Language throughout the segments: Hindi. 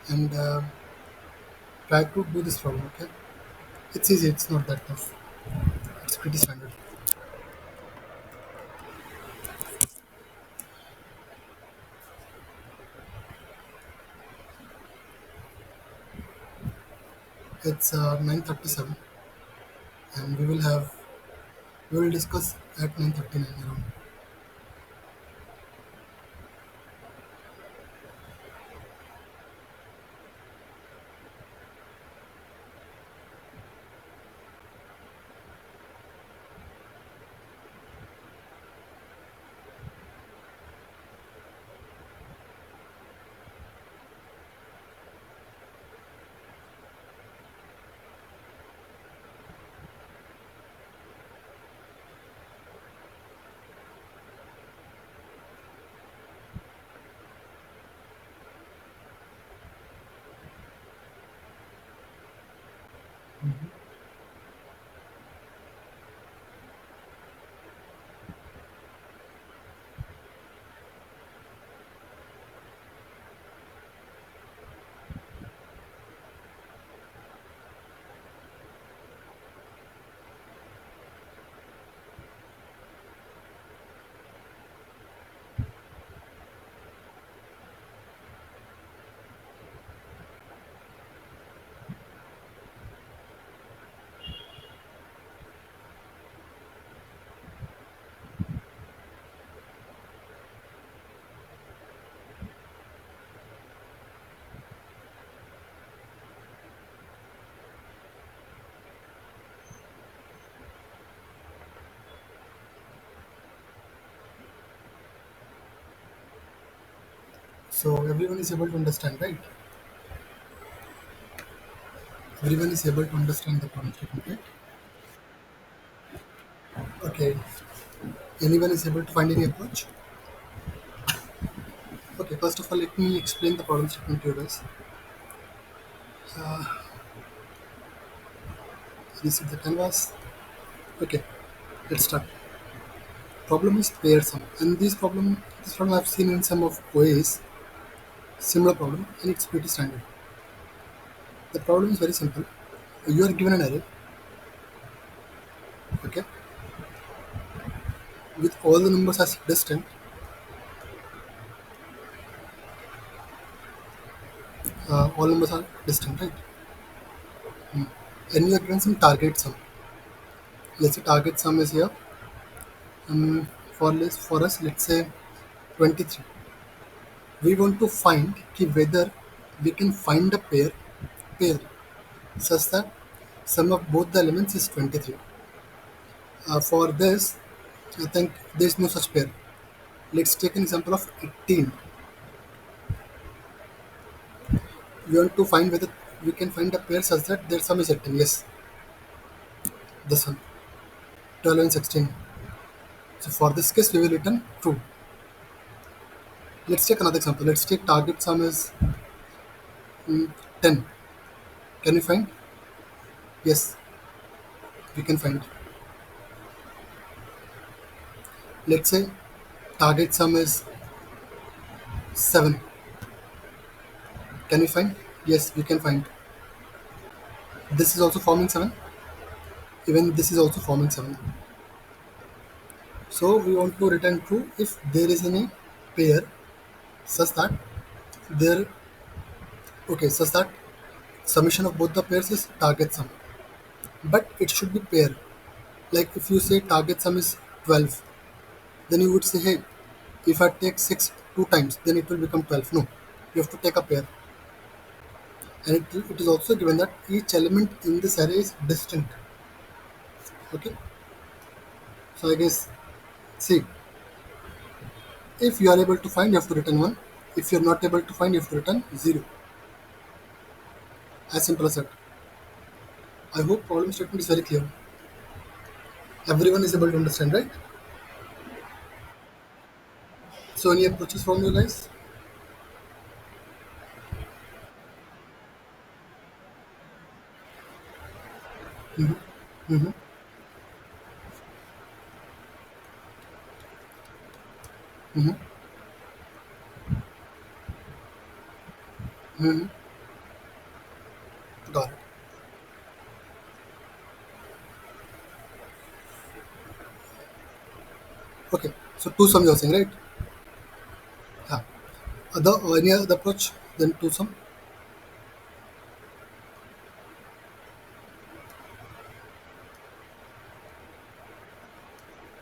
and try to do this problem. Okay, it's easy. It's not that tough. It's pretty standard. It's 9:37, and we will discuss at 9:39 around. So everyone is able to understand, right? Everyone is able to understand the problem statement, right? Okay. Anyone is able to find any approach? Okay. First of all, let me explain the problem statement to you guys. Reset the canvas. Okay. Let's start. Problem is pair sum, and this problem I've seen in some of OAs, similar problem, and it's pretty standard. The problem is very simple. You are given an array, okay, with all the numbers as distant. All numbers are distant, right? And you are given some target sum. Let's say target sum is here. For us, let's say 23. We want to find whether we can find a pair such that sum of both the elements is 23. For this, I think there is no such pair. Let's take an example of 18. We want to find whether we can find a pair such that their sum is 18. Yes, this one, 12 and 16. So for this case, we will return true. Let's take another example. Let's take target sum is 10. Can we find? Yes, we can find. Let's say target sum is 7. Can we find? Yes, we can find. This is also forming 7. Even this is also forming 7. So we want to return true if there is any pair such that there such that summation of both the pairs is target sum. But it should be pair. Like if you say target sum is 12, then you would say, hey, if I take 6 two times, then it will become 12. No, you have to take a pair. And it is also given that each element in this array is distinct. Okay, so I guess, see, if you are able to find, you have to return 1. If you are not able to find, you have to return 0. As simple as that. I hope problem statement is very clear. Everyone is able to understand, right? So any approaches from you guys? Mm-hmm. Mm-hmm. Mm-hmm. Got it. Okay. So two sum you're saying, right? Yeah. Any other approach than two sum?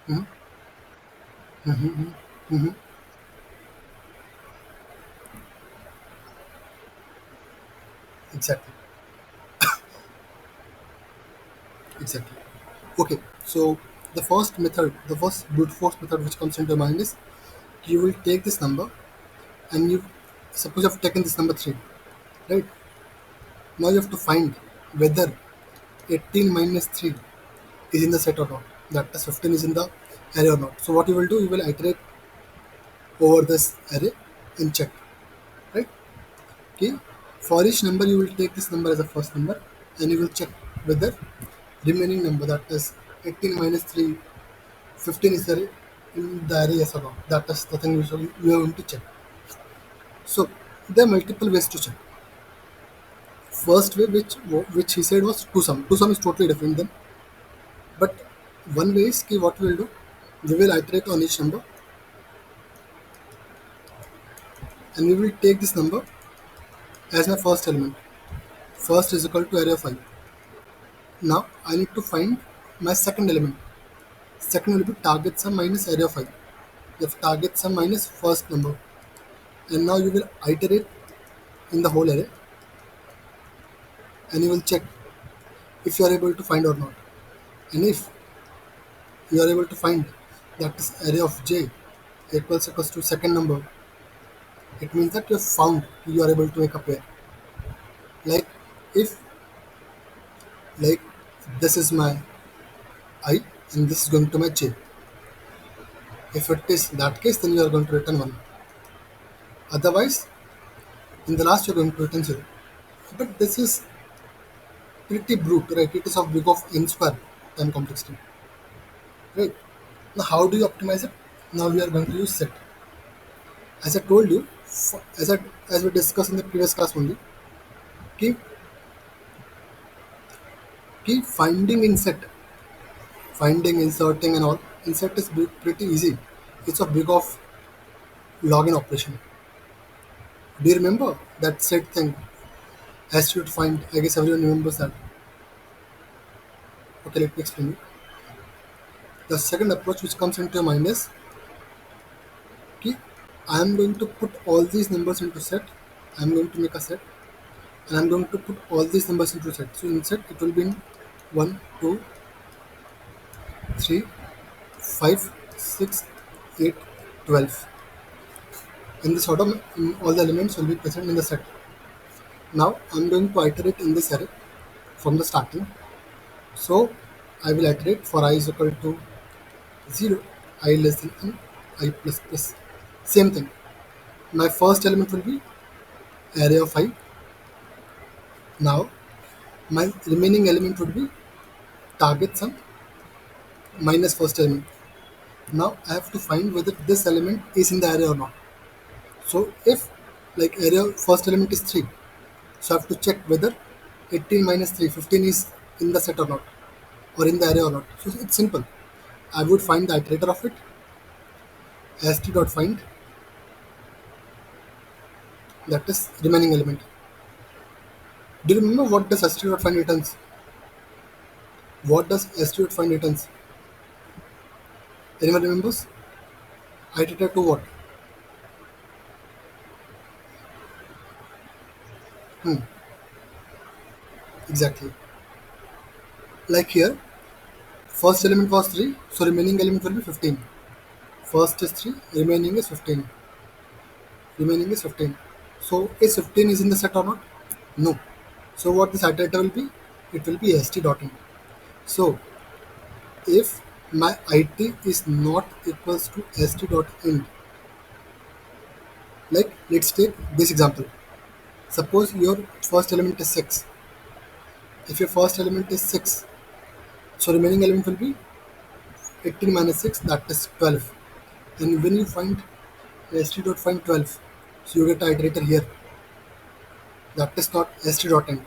Mm-hmm. Mm-hmm. Mm-hmm. Exactly. Exactly. Okay. So the first brute force method which comes into mind is you will take this number and you suppose you have taken this number 3, right? Now you have to find whether 18 minus 3 is in the set or not. That is 15 is in the array or not. So what you will do, you will iterate over this array and check, right? Okay. For each number, you will take this number as a first number and you will check whether remaining number, that is 18 minus 3, 15 is there in the array, yes or not. That is the thing you are going to check. So there are multiple ways to check. First way, which he said was two sum. Two sum is totally different than. But one way is ki what we will do, we will iterate on each number and we will take this number as my first element. First is equal to array of 5. Now I need to find my second element. Second will be target sum minus array of 5. You have target sum minus first number. And now you will iterate in the whole array and you will check if you are able to find or not. And if you are able to find that is array of j equals to second number, it means that you have found you are able to make a pair. Like if like this is my I and this is going to my j. If it is that case, then you are going to return 1. Otherwise, in the last you are going to return 0. But this is pretty brute, right? It is of big of n square time complexity, right? Now how do you optimize it? Now we are going to use set. As I told you, as we discussed in the previous class only, keep finding in set, finding, inserting and all. Insert is pretty easy. It's a big of login operation. Do you remember that set thing? As you find, I guess everyone remembers that. Okay, let me explain you. The second approach which comes into your mind is कि I am going to put all these numbers into set. I am going to make a set and I am going to put all these numbers into set. So in set it will be in 1, 2, 3, 5, 6, 8, 12. In this order, all the elements will be present in the set. Now I am going to iterate in this array from the starting. So I will iterate for I is equal to 0, I less than n, I plus plus. Same thing. My first element will be array of I. Now my remaining element would be target sum minus first element. Now I have to find whether this element is in the array or not. So if like array first element is 3, so I have to check whether 18 minus 3, 15 is in the set or not, or in the array or not. So it's simple. I would find the iterator of it, st.find, that is remaining element. Do you remember what does st.find returns? What does st.find returns? Anyone remembers? Iterator to what? Hmm, exactly. Like here, first element was 3, so remaining element will be 15. First is 3, remaining is 15. Remaining is 15. So is 15 is in the set or not? No. So what this iterator will be? It will be st dot in. So if my it is not equals to st dot in, like let's take this example. Suppose your first element is 6. If your first element is 6, so remaining element will be 18 minus 6, that is 12. And when you find st dot find 12, so you get an iterator here, that is not st dot end.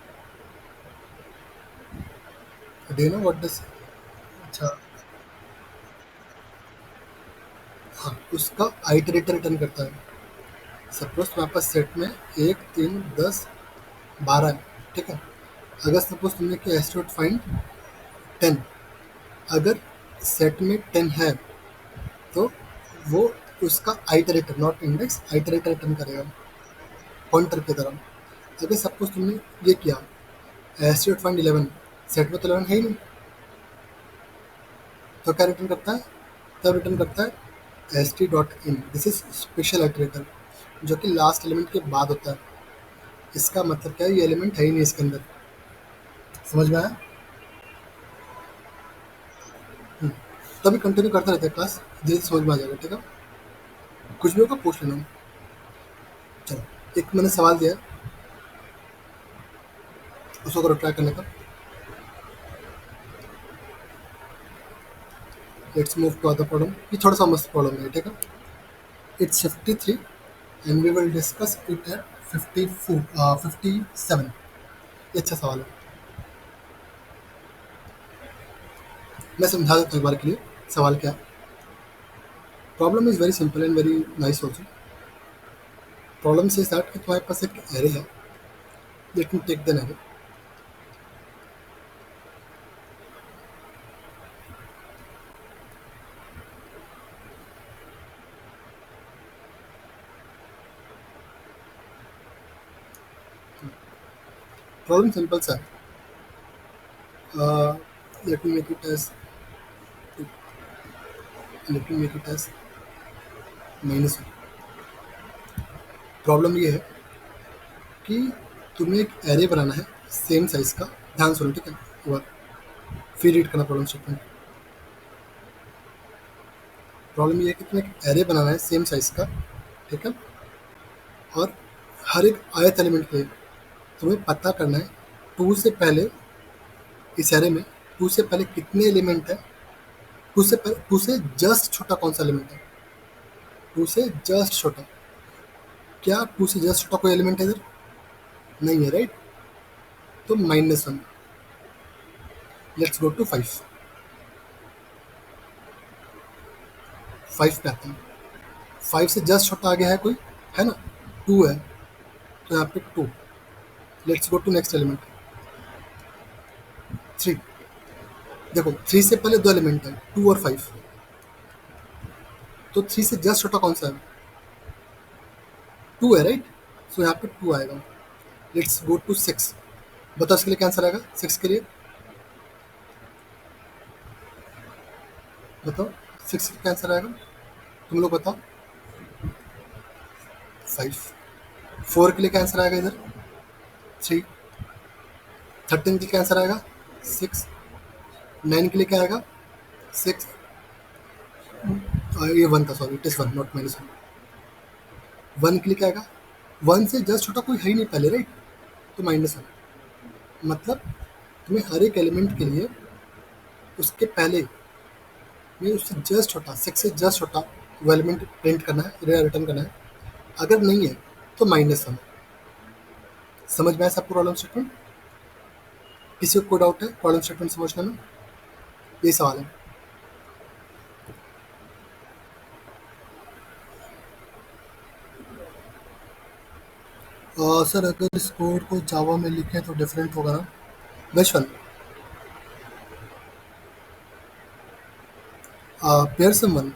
Do you know what this? अच्छा, हाँ, उसका आइटरेटर रिटर्न करता है। सपोज तुम्हारे पास सेट में 1, 3, 10, 12 है, ठीक है। अगर सपोज तुमने किया एस्ट्रोट फाइंड 10, अगर सेट में 10 है तो वो उसका iterator, not index, iterator return करेगा पॉइंटर की तरह। अगर सपोज तुमने ये किया एस्ट्रोट फाइंड 11, सेट में तो 11 है ही नहीं, तो क्या रिटर्न करता है? तब रिटर्न करता है S T dot in, this is special iterator, जो कि लास्ट एलिमेंट के बाद होता है। इसका मतलब क्या है, ये एलिमेंट है ही नहीं इसके अंदर। समझ में आया? हम्म। तभी कंटिन्यू करता रहता है क्लास, धीरे धीरे समझ में आ जाएगा, ठीक है। कुछ भी होगा पूछ लेना। चलो, एक मैंने सवाल दिया है, उसको करो ट्राई करने का। Let's move to other problem. ये थोड़ा सा मस्त प्रॉब्लम है, ठीक है। It's 53 and we will discuss it at 57। ये अच्छा सवाल है, मैं समझा देता हूँ एक बार के लिए सवाल क्या है। Problem is very simple and very nice also. Problem से स्टार्ट कि तुम्हारे पास एक एरे है, let me take the array. Problem simple सा है। Let me make it as let me make it as -1। Problem ये है कि तुम्हें एक एरे बनाना है सेम साइज का। ध्यान सुनो, ठीक है, एक बार फिर रीड करना प्रॉब्लम स्टेटमेंट। प्रॉब्लम ये है कि तुम्हें एक एरे बनाना है सेम साइज का, ठीक है। और हर एक आयत एलिमेंट के लिए तुम्हें पता करना है टू से पहले, इस एरे में टू से पहले कितने एलिमेंट है, टू से जस्ट छोटा कौन सा एलिमेंट है, टू से जस्ट छोटा। क्या टू से जस्ट छोटा कोई एलिमेंट है इधर? नहीं है, राइट। तो -1। Let's go to 5। 5 पे आते हैं। 5 से जस्ट छोटा आगे है कोई? है ना, 2 है, तो यहाँ पे 2। Let's go to next element, 3। देखो 3 से पहले दो एलिमेंट है, 2 और 5, तो 3 से जस्ट छोटा कौन सा है? 2 है, राइट। सो यहाँ पे 2 आएगा। Let's go to 6। बताओ इसके लिए क्या आंसर आएगा 6 के लिए? बताओ 6 का क्या आंसर आएगा, तुम लोग बताओ। 5। 4 के लिए क्या आंसर आएगा इधर? 3। 13 के लिए क्या आंसर आएगा? 6। 9 के लिए क्या आएगा? 6। ये 1 था, सॉरी, इट इज 1 नॉट -1। 1 के लिए क्या आएगा? 1 से जस्ट छोटा कोई है ही नहीं पहले, राइट। तो -1। मतलब तुम्हें हर एक एलिमेंट के लिए उसके पहले में उससे जस्ट छोटा, 6 से जस्ट छोटा वो एलिमेंट प्रिंट करना है, रिटर्न करना है। अगर नहीं है तो -1। समझ में आया सबको प्रॉब्लम स्टेटमेंट? किसी को कोई डाउट है प्रॉब्लम स्टेटमेंट समझने में? यही सवाल है। सर अगर इस कोड को जावा में लिखें तो डिफरेंट होगा ना? Which one? पेयरसन वन।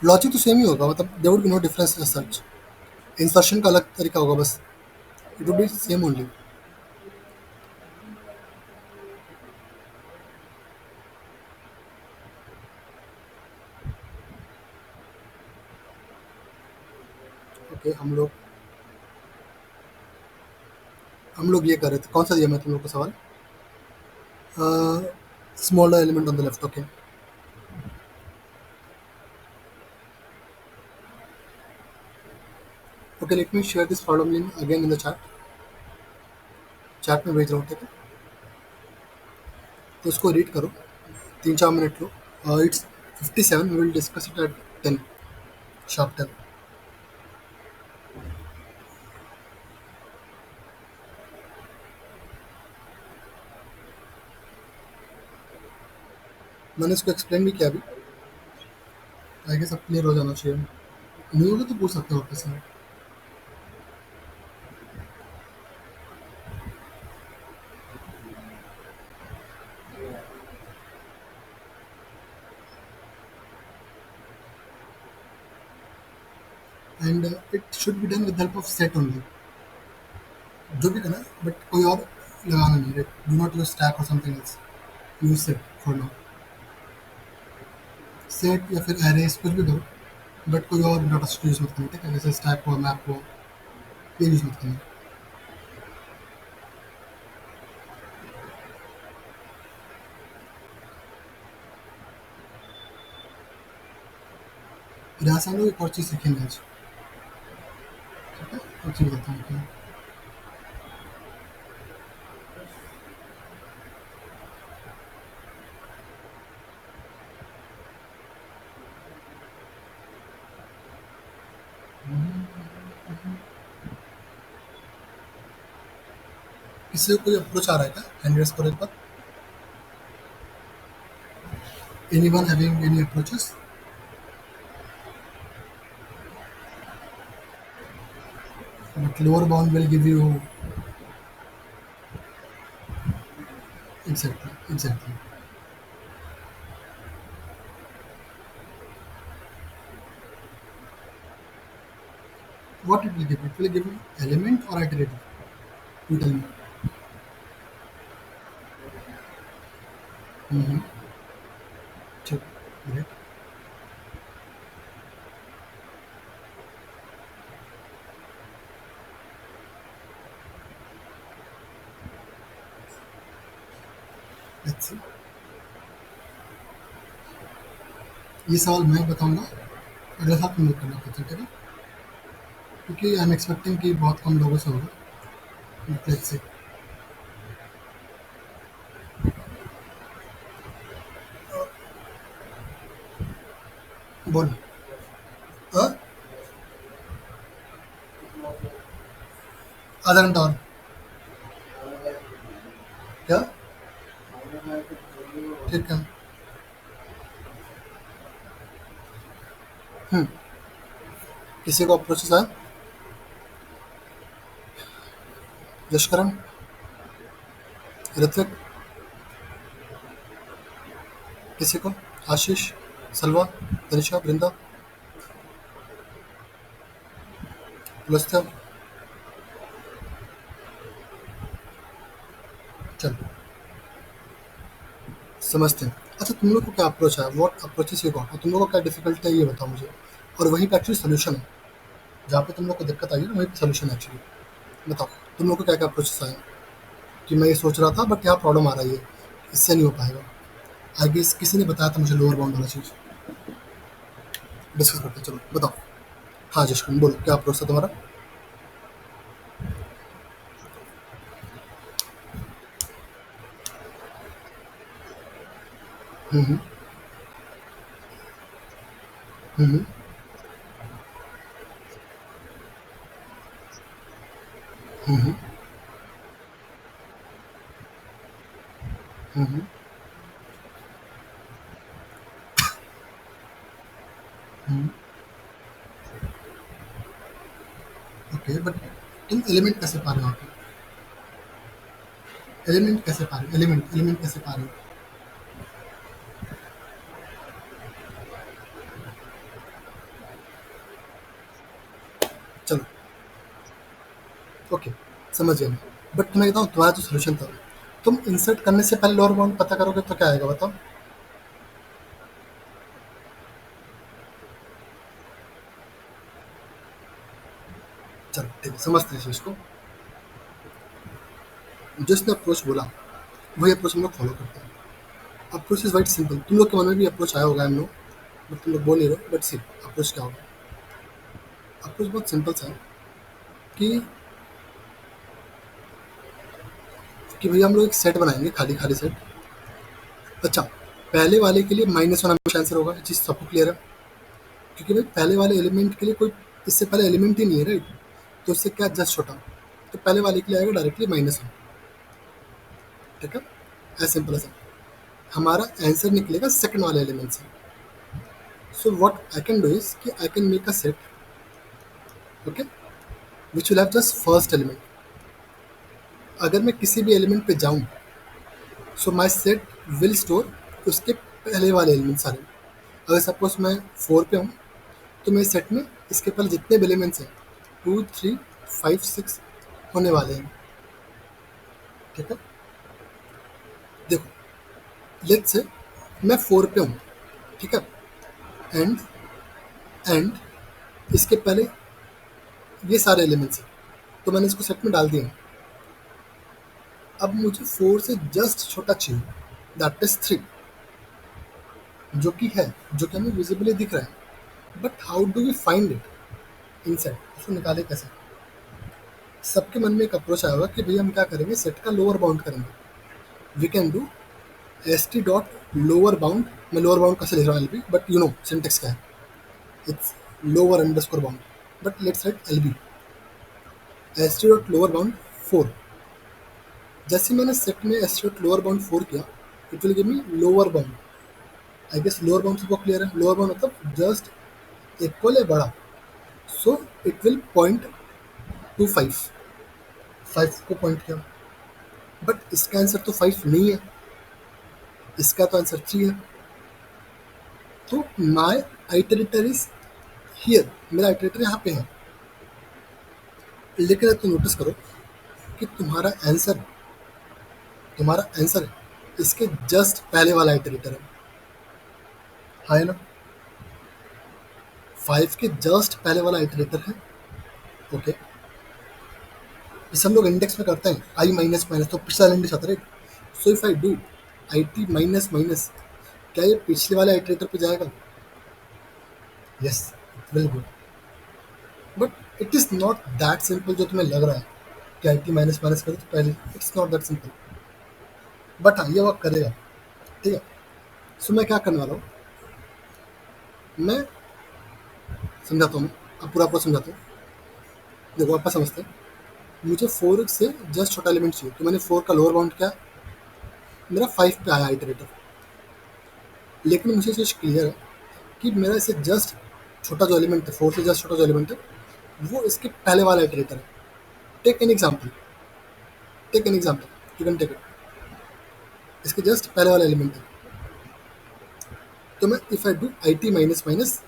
लॉजिक तो सेम ही होगा, मतलब there would be no difference as such. Insertion का अलग तरीका होगा बस, it would be same only. Okay, हम लोग ये कर रहे थे, कौन सा दिया मैं तुम लोग को सवाल? Smaller element on the left, okay. Okay, let me share this problem link again in the chat. Chat में भेज रहा हूँ, ठीक है। तो उसको रीड करो, 3-4 मिनट लो। It's 57, we will discuss it at 10, sharp 10। मैंने इसको एक्सप्लेन भी किया अभी। आई गेस सब क्लियर हो जाना चाहिए। नहीं होगा तो पूछ सकते हो वापस से। And it should be done with help of set only. जो भी करना है बट कोई और लगाना नहीं, right? Do not use stack और something else. Use set for now. Set या फिर एरेस कुछ भी करो, बट कोई और डाटा स्ट्रक्चर यूज मत करना, ठीक है? जैसे स्टैक हुआ, मैप हुआ, ये यूज मत करना। फिर ऐसा हम लोग एक और चीज़ सीखेंगे आज, ठीक है? एक चीज़ बताता हूँ आपको। किसी को कोई अप्रोच आ रहा है क्या हैंड रेस करो एक बार? Anyone having any approaches? But lower bound will give you. Exactly, exactly. What it will give? It will give you element or iterative? You tell me. Mm-hmm. Sure. Great. Let's see. ये सवाल मैं बताऊंगा, अगले साल तुम लोग करना पड़ता है, ठीक है? क्योंकि आई एम एक्सपेक्टिंग कि बहुत कम लोगों से होगा। Let's see. बोलो। हाँ? आधा घंटा और? क्या? ठीक है। हम्म। किसी को अप्रोचेस आया? यशकरण, ऋत्विक, किसी को? आशीष, सलवा, तनिषा, वृंदा, पुलस्त्य? चलो, समझते हैं। अच्छा, तुम लोग को क्या अप्रोच है? What approaches you got? और तुम लोग को क्या डिफिकल्टी है ये बताओ मुझे। और वहीं पे एक्चुअली सोल्यूशन है। जहाँ पे तुम लोग को दिक्कत आई है ना, वहीं पे सोल्यूशन है एक्चुअली। बताओ, तुम लोग को क्या क्या अप्रोचेस आए? कि मैं ये सोच रहा था बट यहाँ प्रॉब्लम आ रही है, इससे नहीं हो पाएगा। आई गेस किसी ने बताया था मुझे लोअर बाउंड वाला चीज़। डिस्कस करते हैं, चलो बताओ। हाँ जशकुन, बोलो क्या अप्रोच था तुम्हारा? हम्म। हम्म। हम्म। हम्म। हम्म। ओके, बट तुम एलिमेंट कैसे पा रहे हो आप? एलिमेंट कैसे पा रहे हो? एलिमेंट एलिमेंट कैसे पा रहे हो? चलो, ओके, समझ गया मैं। बट तुम्हें बताऊँ तुम्हारा जो सोल्यूशन था, तुम इंसर्ट करने से पहले लोअर बाउंड पता करोगे तो क्या आएगा बताओ? चलो ठीक है, समझते हैं इस चीज़ को। जिसने अप्रोच बोला वही अप्रोच हम लोग फॉलो करते हैं। Approach is white simple. तुम लोग के मन में भी अप्रोच आया होगा हम लोग, बट तुम लोग बोल नहीं रहे। बट सी, अप्रोच क्या होगा? अप्रोच बहुत सिंपल सा है कि भैया हम लोग एक सेट बनाएंगे, खाली खाली सेट। अच्छा, पहले वाले के लिए -1 हमेशा आंसर होगा, ये चीज़ सबको क्लियर है? क्योंकि भाई पहले वाले एलिमेंट के लिए कोई इससे पहले एलिमेंट ही नहीं है, राइट? तो इससे क्या जस्ट छोटा, तो पहले वाले के लिए आएगा डायरेक्टली -1। ठीक है? As simple as. हमारा आंसर निकलेगा सेकंड वाले एलिमेंट से. So what I can do is कि I can make a set, okay, which will have just first element. अगर मैं किसी भी एलिमेंट पे जाऊं, so my set will store उसके पहले वाले एलिमेंट सारे. अगर सपोज मैं 4 पे हूँ, तो मेरे सेट में इसके पहले जितने भी एलिमेंट्स हैं 2, 3, 5, 6 होने वाले हैं. ठीक है, देखो, लेट्स से मैं 4 पे हूँ. ठीक है, एंड एंड इसके पहले ये सारे एलिमेंट्स हैं, तो मैंने इसको सेट में डाल दिया. अब मुझे 4 से जस्ट छोटा चाहिए, दैट इज 3, जो कि है, जो कि हमें विजिबली दिख रहा है. But how do we find it inside, उसको निकाले कैसे? सबके मन में एक अप्रोच आया होगा कि भैया हम क्या करेंगे, सेट का लोअर बाउंड करेंगे. We can do S T dot lower bound. मैं लोअर बाउंड कैसे लिख रहा हूँ L B, but you know syntax क्या है, it's lower underscore bound. But let's write L B, S T dot lower bound 4. जैसे मैंने सेट में S T dot lower bound 4 किया, it will give me lower bound. I guess lower bound सबको क्लियर है. लोअर बाउंड मतलब जस्ट इक्वल है बड़ा. So it will point two 5 को पॉइंट किया. बट इसका आंसर तो 5 नहीं है, इसका तो आंसर 3 है. तो माई आइटरेटर इज हियर, मेरा आइटरेटर यहाँ पे है. लेकिन तो नोटिस करो कि तुम्हारा आंसर इसके जस्ट पहले वाला आइटरेटर है. हाँ है ना, 5 के जस्ट पहले वाला आइटरेटर है. ओके, जैसे हम लोग इंडेक्स में करते हैं आई माइनस माइनस, तो पिछला इंडेक्स आता है. So if I do I T minus minus, क्या ये पिछले वाले आइटरेटर पे जाएगा? Yes, it will go. But it is not that simple जो तुम्हें लग रहा है कि आई टी माइनस माइनस करो तो पहले. It's not that simple. But हाँ, ये वर्क करेगा. ठीक है, सो मैं क्या करने वाला हूँ, मैं समझाता हूँ. अब पूरा पूरा समझाता हूँ. देखो, आपका समझते हैं. मुझे 4 से जस्ट छोटा एलिमेंट चाहिए, तो मैंने 4 का लोअर बाउंड किया, मेरा 5 पे आया आइटरेटर. लेकिन मुझे चीज़ क्लियर है कि मेरा इससे जस्ट छोटा जो एलिमेंट है, 4 से जस्ट छोटा जो एलिमेंट है, वो इसके पहले वाला आइटरेटर है. Take an example, you can take it. इसके जस्ट पहले वाला एलिमेंट है, तो मैं if I do I T minus minus,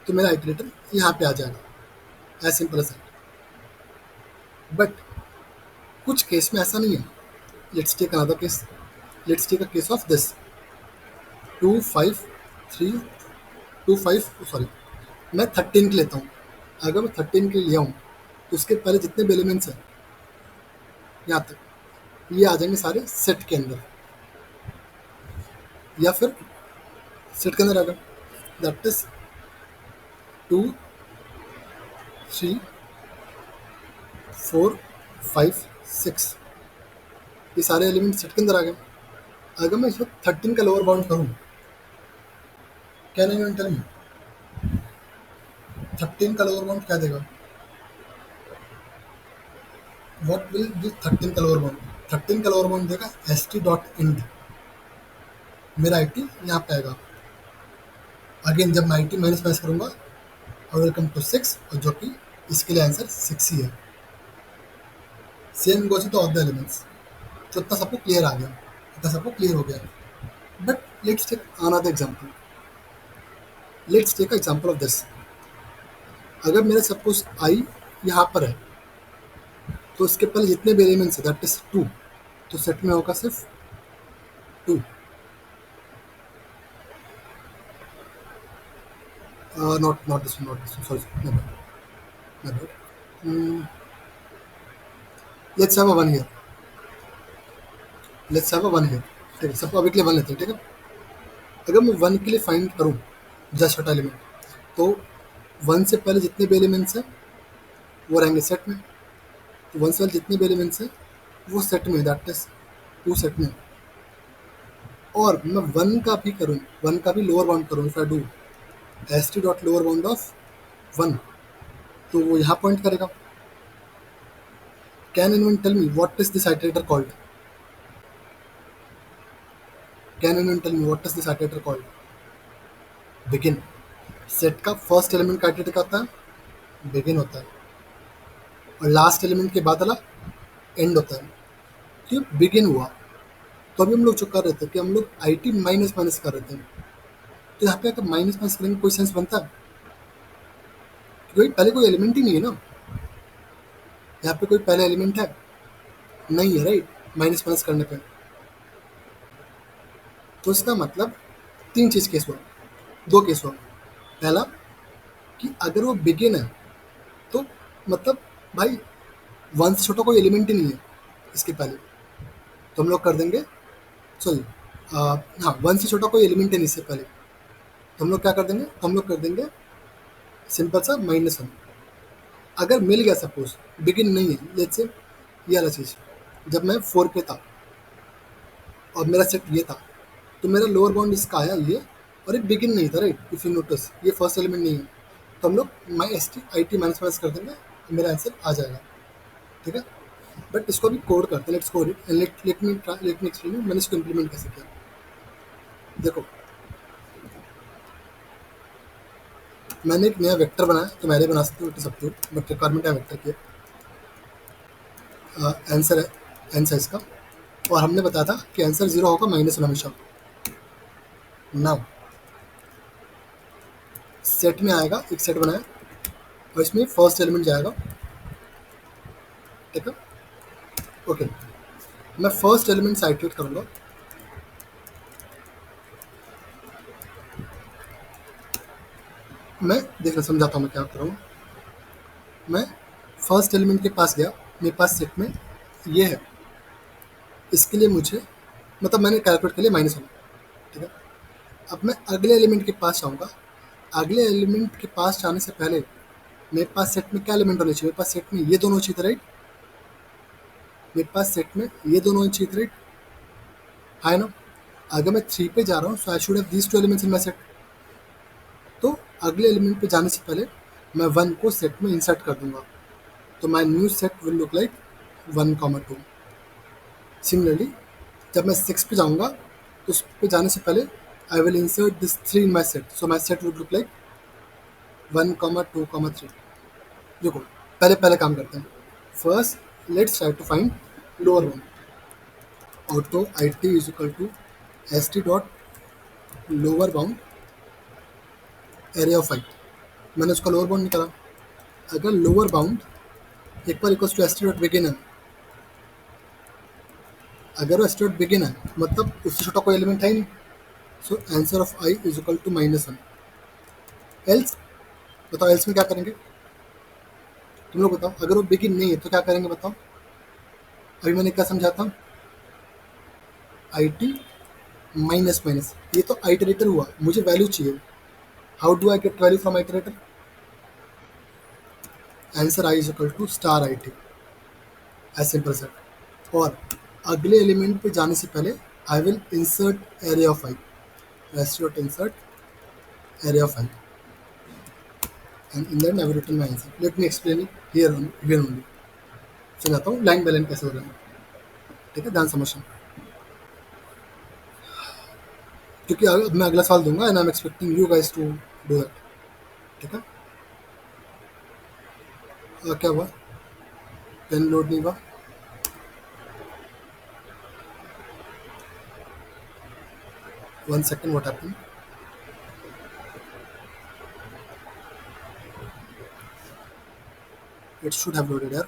तो मेरा आइटरेटर यहाँ पे आ जाएगा. As simple as that. But कुछ केस में ऐसा नहीं है. Let's take another case. Let's take a case of this 2, 5, 3, 2, 5, sorry, मैं 13 के लेता हूँ. अगर मैं 13 के लिया हूँ, तो उसके पहले जितने भी एलिमेंट्स हैं यहाँ तक, ये आ जाएंगे सारे सेट के अंदर, या फिर सेट के अंदर आएगा. दैट इज 2, 3, 4, 5, 6, ये सारे एलिमेंट सेट के अंदर आ गए. अगर मैं इसमें 13 का लोअर बाउंड करूँ, क्या नहीं टेल मी, 13 का लोअर बाउंड क्या देगा? व्हाट विल बी 13 का लोअर बाउंड? 13 का लोअर बाउंड देगा एस टी डॉट इंड. मेरा आई टी यहाँ पे आएगा. अगेन जब मैं आई टी माइनस माइनस करूँगा, और वेलकम टू 6, और जो कि इसके लिए आंसर 6 ही है. Same goes to all the elements. तो इतना सबको क्लियर आ गया, इतना सबको क्लियर हो गया. But let's take another example. Let's take example of this. अगर मेरा सपोज आई यहाँ पर है, तो इसके पहले जितने भी एलिमेंट्स है दैट इज 2, तो सेट में होगा सिर्फ 2. Not this, sorry, my bad. Hmm, let's have a 1 here. Let's have a 1 here. ठीक है, सबको अभी के लिए 1 लेते हैं. ठीक है, अगर मैं 1 के लिए फाइंड करूँ जस्ट छोटा एलिमेंट, तो 1 से पहले जितने भी एलिमेंट्स हैं वो रहेंगे सेट में. तो 1 से पहले जितने भी एलिमेंट्स हैं वो सेट में, दैट इज 2 सेट में. और मैं 1 का भी करूँ, 1 का भी लोअर बाउंड करूँ, if I do S T dot lower bound of 1, तो वो यहाँ पॉइंट करेगा. Can anyone tell me what is this iterator called? Can anyone tell me what is this iterator called? Begin. Set का फर्स्ट एलिमेंट का आइटरेटर क्या होता है? बिगिन होता है। और लास्ट एलिमेंट के बाद वाला एंड होता है। तो ये बिगिन हुआ। तो अभी हम लोग जो कर रहे थे कि हम लोग आई टी माइनस माइनस कर रहे थे, तो यहाँ पे अगर माइनस माइनस करेंगे कोई सेंस बनता है? क्योंकि पहले कोई एलिमेंट ही नहीं है ना, यहाँ पे कोई पहले एलिमेंट है नहीं है, राइट? माइनस माइनस करने पे तो इसका मतलब तीन चीज केस हुआ, दो केस हुआ। पहला कि अगर वो बिगिन है तो मतलब भाई वन से छोटा कोई एलिमेंट ही नहीं है इसके पहले, तो हम लोग कर देंगे सॉरी हाँ वन से छोटा कोई एलिमेंट है नहीं इससे पहले, तो हम लोग क्या कर देंगे? तो हम लोग कर देंगे सिंपल सा माइनस वन। अगर मिल गया सपोज बिगिन नहीं है, लेट्स से ये वाला चीज, जब मैं 4 पे था और मेरा सेट ये था, तो मेरा लोअर बाउंड इसका आया ये, और ये बिगिन नहीं था, राइट? इफ यू नोटिस ये फर्स्ट एलिमेंट नहीं है, तो हम लोग my S T I T minus minus कर देंगे और मेरा आंसर आ जाएगा। ठीक है, बट इसको अभी कोड करते हैं, let's code it and let me explain मैंने इसको इम्प्लीमेंट कैसे किया। देखो मैंने एक नया वेक्टर बनाया, तो मैं बना सकती हूँ सकती हूँ, बट रिक्वायरमेंट है वेक्टर की। आंसर है एन साइज का, और हमने बताया था कि आंसर जीरो होगा माइनस वन हमेशा। नाउ सेट में आएगा, एक सेट बनाया और इसमें फर्स्ट एलिमेंट जाएगा। ठीक है, ओके। मैं फर्स्ट एलिमेंट से आइटरेट करूंगा, मैं देखना समझाता हूँ मैं क्या कर रहा हूँ। मैं फर्स्ट एलिमेंट के पास गया, मेरे पास सेट में ये है, इसके लिए मुझे मतलब मैंने कैलकुलेट कर लिया माइनस वन। ठीक है, अब मैं अगले एलिमेंट के पास जाऊँगा। अगले एलिमेंट के पास जाने से पहले मेरे पास सेट में क्या एलिमेंट होने चाहिए? मेरे पास सेट में ये दोनों चाहिए थे, राइट? मेरे पास सेट में ये दोनों चाहिए थे, राइट? है ना? अगर मैं 3 पे जा रहा हूँ, so I should have these two elements in my set. तो अगले एलिमेंट पे जाने से पहले मैं 1 को सेट में इंसर्ट कर दूंगा, तो my new set will look like 1, 2। Similarly जब मैं 6 पे जाऊंगा, तो उस पे जाने से पहले I will insert this 3 in my set, so my set would look like 1, 2, 3। देखो पहले पहले काम करते हैं। First let's try to find lower one. Auto I T is equal to S T dot lower bound area of I. मैंने उसका लोअर बाउंड निकाला। अगर लोअर बाउंड एक बार equals to S T dot begin है, अगर वो एस टी डॉट बिगिन है मतलब उससे छोटा कोई एलिमेंट है ही नहीं, so answer of I is equal to minus one. Else बताओ, एल्स में क्या करेंगे? तुम लोग बताओ, अगर वो बिगिन नहीं है तो क्या करेंगे बताओ? अभी मैंने क्या समझाता? आई टी माइनस माइनस, ये तो आइटरेटर हुआ, मुझे वैल्यू चाहिए। How do I get value from iterator? Answer I is equal to star I T, as simple set. और अगले एलिमेंट पे जाने से पहले I will insert area of I, dot insert area of I, and in that I will return my answer. Let me explain it here only. समझाता हूँ लाइन बाय लाइन कैसे हो रहा है। ठीक है, ध्यान समझना, क्योंकि अब मैं अगला साल दूंगा and I am expecting you guys to do that. ठीक है, क्या हुआ? पेन लोड नहीं हुआ? One second, what happened? It should have loaded here.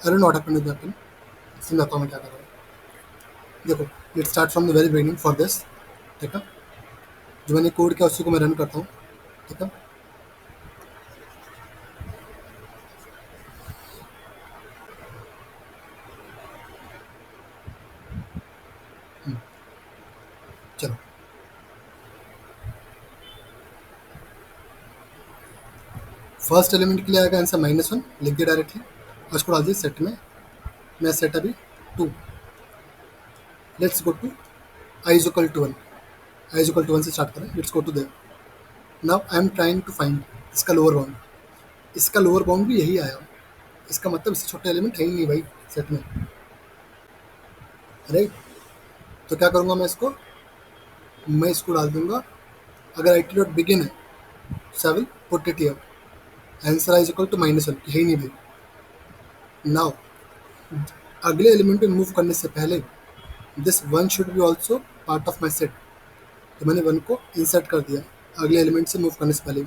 I don't know what happened with that pen. समझाता हूँ मैं क्या कर रहा हूँ। देखो, let start from the very beginning for this. ठीक है, जो मैंने कोड किया उसी को मैं रन करता हूँ। ठीक है, चलो। फर्स्ट एलिमेंट के लिए आएगा आंसर माइनस वन, लिख दिया डायरेक्टली और उसको डाल दिया सेट में। मैं सेट अभी 2। Let's go to I is equal to one. I is equal to one से स्टार्ट करें, let's go to there. Now I am trying to find इसका लोअर बाउंड। इसका लोअर बाउंड भी यही आया। इसका मतलब इससे छोटे एलिमेंट है ही नहीं भाई सेट में, राइट। तो क्या करूँगा मैं इसको डाल दूंगा। अगर आई टी डॉट बिगिन है so I will put it here. Answer is equal to -1, है ही नहीं भाई। नाउ अगले एलिमेंट पे मूव करने से पहले this one should be also part of my set. तो मैंने वन को इंसर्ट कर दिया अगले एलिमेंट से मूव करने से पहले।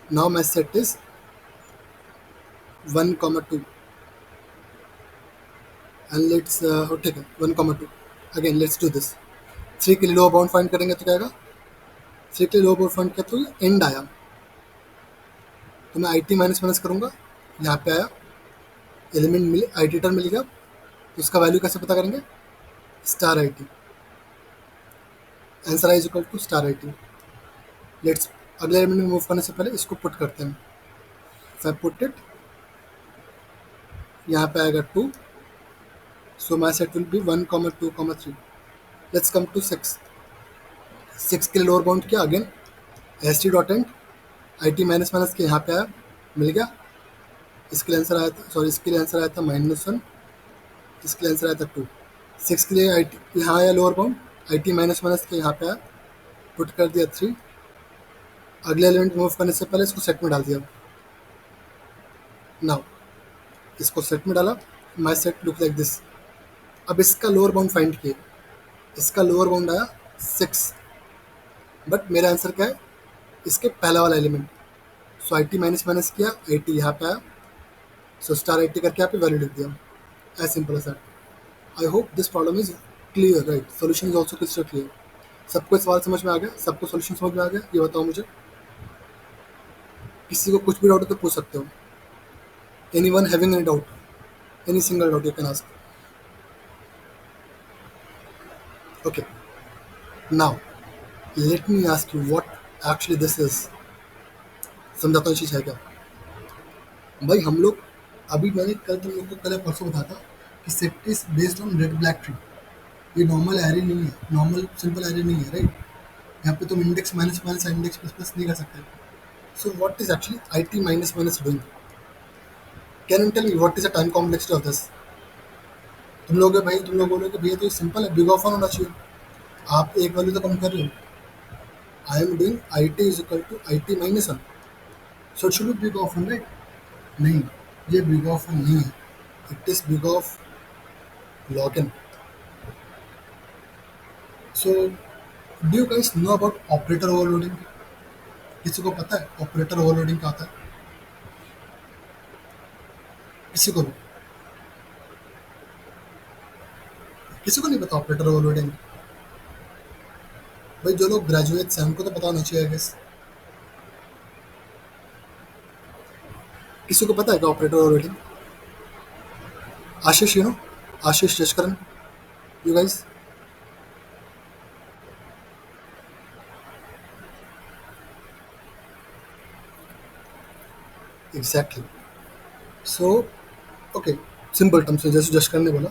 Now my set is 1, 2 and let's ठीक है 1, 2। Again let's do this. 3 के लिए लोअर बाउंड फाइंड करेंगे तो क्या आएगा? 3 के लिए लोअर बाउंड फाइंड किया तो ये एंड आया। तो मैं आई टी माइनस माइनस करूँगा, यहाँ पे आया एलिमेंट मिले, आइटेटर मिल गया। तो उसका वैल्यू कैसे पता करेंगे? Star I T. Answer is equal to star I T. Let's अगले एलिमेंट में मूव करने से पहले इसको पुट करते हैं। इफ आई पुट इट, यहाँ पे आएगा 2। So my set will be 1, 2, 3। Let's come to 6। 6 के लिए लोअर बाउंड किया, again S T dot end I T minus minus के यहाँ पे आया, मिल गया। इसके लिए आंसर आया था, सॉरी इसके लिए आंसर आया था -1, इसके लिए आंसर आया था 2। 6 के लिए आई टी यहाँ आया लोअर बाउंड, आई टी माइनस माइनस के यहाँ पे आया, पुट कर दिया 3। अगले एलिमेंट मूव करने से पहले इसको सेट में डाल दिया। नाउ इसको सेट में डाला, my set look like this. अब इसका लोअर बाउंड फाइंड किए, इसका लोअर बाउंड आया 6, बट मेरा आंसर क्या है? इसके पहला वाला एलिमेंट। सो आई टी माइनस माइनस किया, आई टी यहाँ पे आया, सो स्टार आई टी करके यहाँ पे वैल्यू लिख दिया। As simple as that. I hope this problem is clear, right. Solution is also clear clear. सबको सवाल समझ में आ गया? सबको सोल्यूशन समझ में आ गया? ये बताओ मुझे। किसी को कुछ भी डाउट है तो पूछ सकते हो। Any one having any doubt, any single doubt you can ask. Okay, now let me ask you what actually this is. समझाता हूँ चीज़ है क्या। भाई हम लोग अभी मैंने कल तुम लोग को कल या परसों बताया था कि set is based on red black tree. ये नॉर्मल एरे नहीं है, नॉर्मल सिंपल एरे नहीं है, राइट। यहाँ पे तुम index minus minus index plus plus नहीं कर सकते। So what is actually I T minus minus doing? Can you tell me what is the time complexity of this? तुम लोग बोलोगे भैया तो ये सिंपल है, बिग ऑफ वन होना चाहिए। आप एक वैल्यू तो कम कर रहे हो। I am doing I T is equal to I T minus one, so it should be big of one, right. नहीं, ये बिग ऑफ वन नहीं है, it is big of log n. So do you guys know about operator overloading? किसी को पता है ऑपरेटर ओवरलोडिंग क्या होता है? किसी को भी, किसी को नहीं पता ऑपरेटर ओवरलोडिंग? भाई जो लोग ग्रेजुएट्स हैं उनको तो पता होना चाहिए, गेस। किसी को पता है क्या operator overloading? Ashish, you know, Ashish Jashkaran, you guys? Exactly. So okay, simple terms में जैसे जशकरण ने बोला,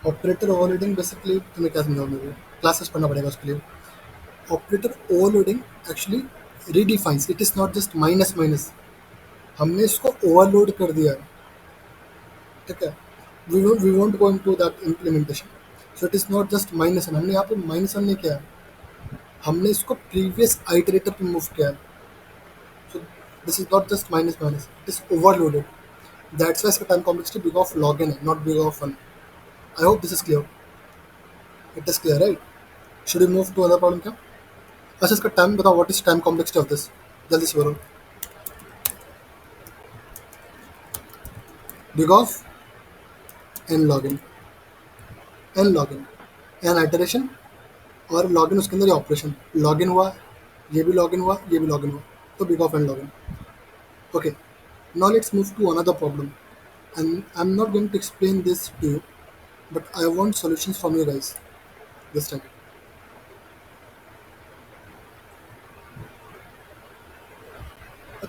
ऑपरेटर ओवरलोडिंग बेसिकली तुम्हें क्या समझाऊँ? मेरे क्लासेस पढ़ना पड़ेगा उसके लिए। Operator overloading actually redefines, it is not just minus minus. हमने इसको ओवरलोड कर दिया है, ठीक है। We won't go into that implementation. So it is not just minus one, हमने यहाँ पे माइनस वन नहीं किया है, हमने इसको प्रीवियस आइटरेटर पे मूव किया है। So this is not just minus minus, it is overloaded. That's why इसका time complexity big of log N है, not big of one. I hope this is clear. It is clear, right. Should we move to other problem क्या? अच्छा इसका टाइम बताओ, what is time complexity of this? जल्दी से बोलो। Big of N log N, N log N, N iteration, और लॉग इन उसके अंदर ऑपरेशन। लॉग इन हुआ, ये भी लॉग इन हुआ, ये भी लॉग इन हुआ, तो big of N log n. Okay, now let's move to another problem. And I'm not going to explain this to you, but I want solutions from you guys this time.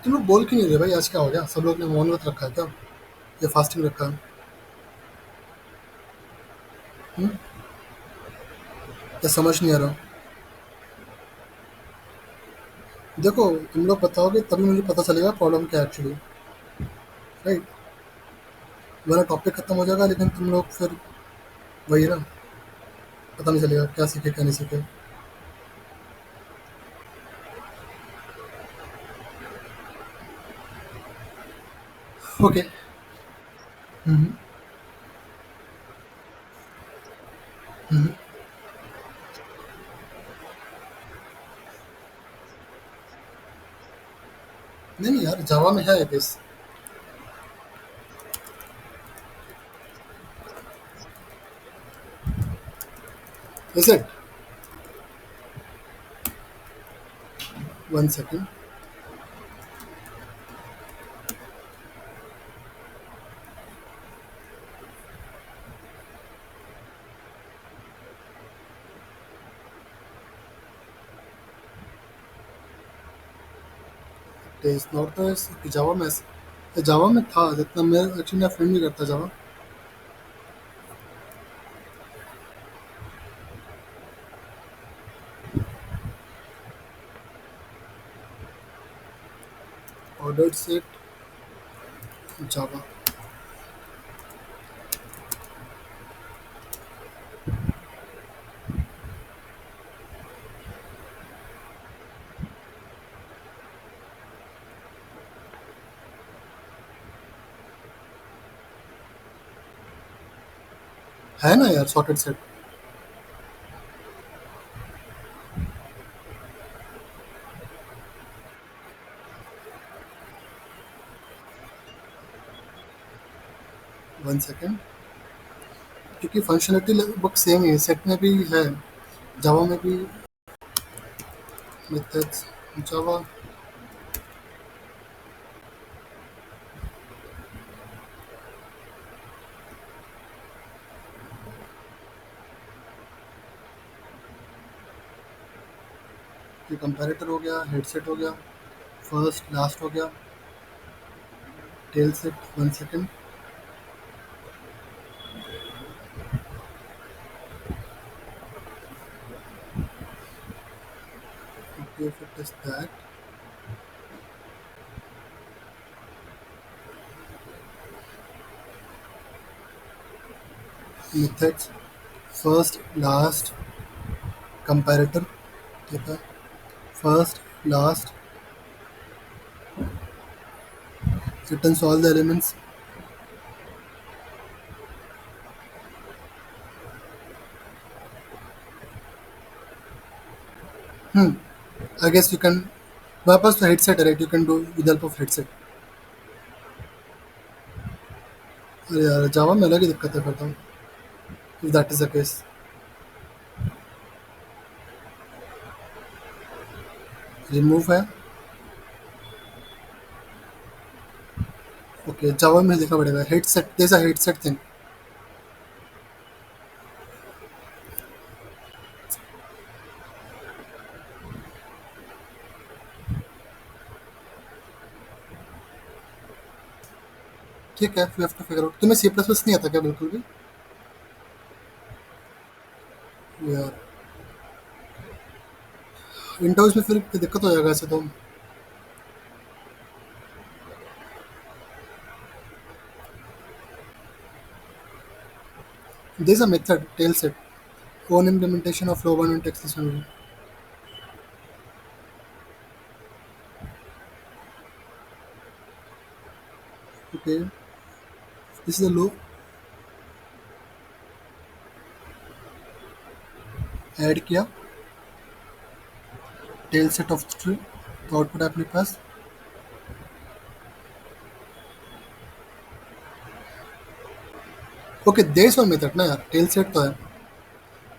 तुम लोग बोल क्यों नहीं रहे भाई? आज क्या हो गया? सब लोग ने मौन व्रत रखा है क्या, या फास्टिंग रखा है? हुँ? या समझ नहीं आ रहा? देखो, तुम लोग बताओगे तभी मुझे पता चलेगा प्रॉब्लम क्या है एक्चुअली, राइट? मेरा टॉपिक खत्म हो जाएगा लेकिन तुम लोग फिर वही ना, पता नहीं चलेगा क्या सीखे क्या नहीं सीखे। ओके। हम्म। हम्म। नहीं नहीं यार, जावा में है base. Is it? One second. Is not Java में। जावा में था जितना मैं एक्चुअली, मेरा फ्रेंड नहीं करता जावा। ऑर्डर्ड सेट जावा। है ना यार सॉर्टेड सेट। One second. क्योंकि फंक्शनलिटी लगभग सेम ही है, सेट में भी है, जावा में भी। मेथड्स जावा। ये कंपैरेटर हो गया, हेडसेट हो गया, फर्स्ट लास्ट हो गया, tail set. One second. Okay, if it is that, methods first last comparator, ठीक है, first last returns all the elements। I guess you can, मेरे पास तो हेडसेट है, right? You can do with help of headset. अरे यार, जावा में अलग ही दिक्कत है फिर तो, if that is the case. Remove है। ओके, जावा में देखना पड़ेगा हेडसेट, जैसा हेडसेट थिंग। ठीक है, we have to figure out. तुम्हें सी प्लस प्लस नहीं आता क्या बिल्कुल भी? यार, विंडोज में फिर दिक्कत हो जाएगा ऐसे तो। This a method tail set, own implementation of low bound and Texas memory. Okay, this is a low, add किया टेल सेट ऑफ ट्री, तो आउटपुट है अपने पास। ओके, देस वन मेथड ना यार, टेल सेट तो है।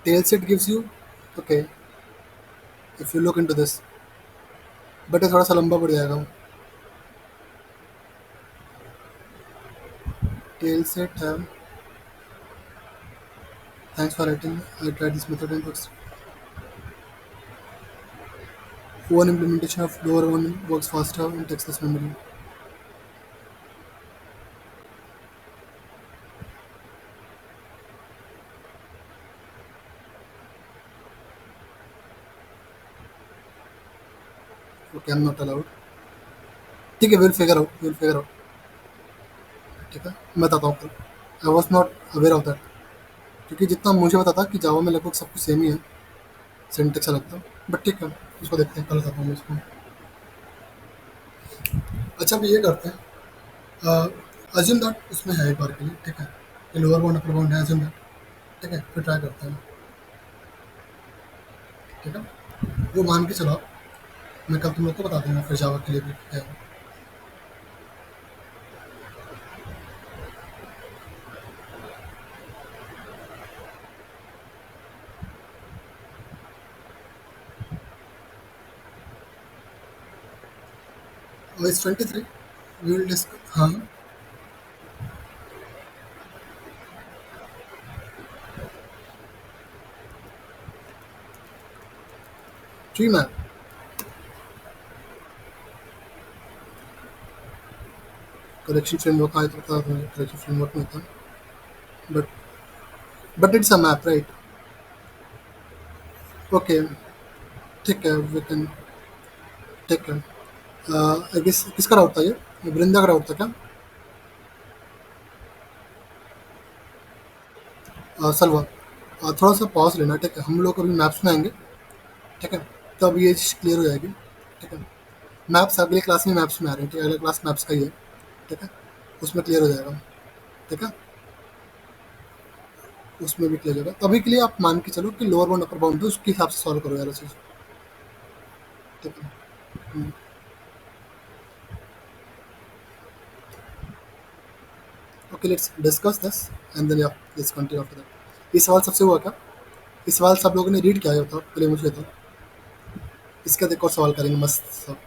Tail set gives you, okay, if you look into this, but ये थोड़ा सा लंबा पड़ जाएगा। टेल सेट है, thanks for writing, I try this method and works. One implementation of lower one works faster in Texas memory. Okay, I am not allowed. ठीक है, विल फिगर आउट। ठीक है, मैं बताता हूँ कल। I was not aware of that, क्योंकि जितना मुझे पता था कि जावा में लगभग सब कुछ सेम ही है, सिंटेक्स अलग था। बट ठीक है, उसको देखते हैं, कल बताता हूँ मैं इसको। अच्छा, अभी ये करते हैं, अज्यूम दैट उसमें है एक बार के लिए, ठीक है, ये लोअर बाउंड अपर बाउंड है, अज्यूम दैट। ठीक है, फिर ट्राई करते हैं। ठीक है, वो मान के चलो आप, मैं कल तुम लोग को बता दूंगा फिर जावा के लिए भी क्या है। और इस 23 वी विल डिस्कस। हाँ, ट्री मैप। करेक्शन फ्रेमवर्क आया तो बता दूँ, करेक्शन फ्रेमवर्क में था। But but it's a map, right? Okay, ठीक है, वी कैन। ठीक है, आई गेस किसका डाउट था ये, वृंदा का डाउट था क्या? सलवा, थोड़ा सा पॉज लेना, ठीक है, हम लोग अभी मैप्स में आएंगे। ठीक है, तब ये चीज़ क्लियर हो जाएगी। ठीक है, मैप्स अगले क्लास में मैप्स में आ रहे हैं, ठीक है, अगला क्लास मैप्स का ही है। ठीक है, उसमें क्लियर हो जाएगा। ठीक है, उसमें भी क्लियर हो जाएगा। तभी के लिए आप मान के चलो कि लोअर बाउंड अपर बाउंड है, उसके हिसाब से सॉल्व करो यार चीज़। ठीक है। Okay, let's discuss this and then या लेट्स कंटिन्यू आफ्टर दैट। ये सवाल सबसे हुआ क्या? इस सवाल सब लोगों ने रीड किया होता, पहले मुझे तो इसका एक और सवाल करेंगे मस्त सब।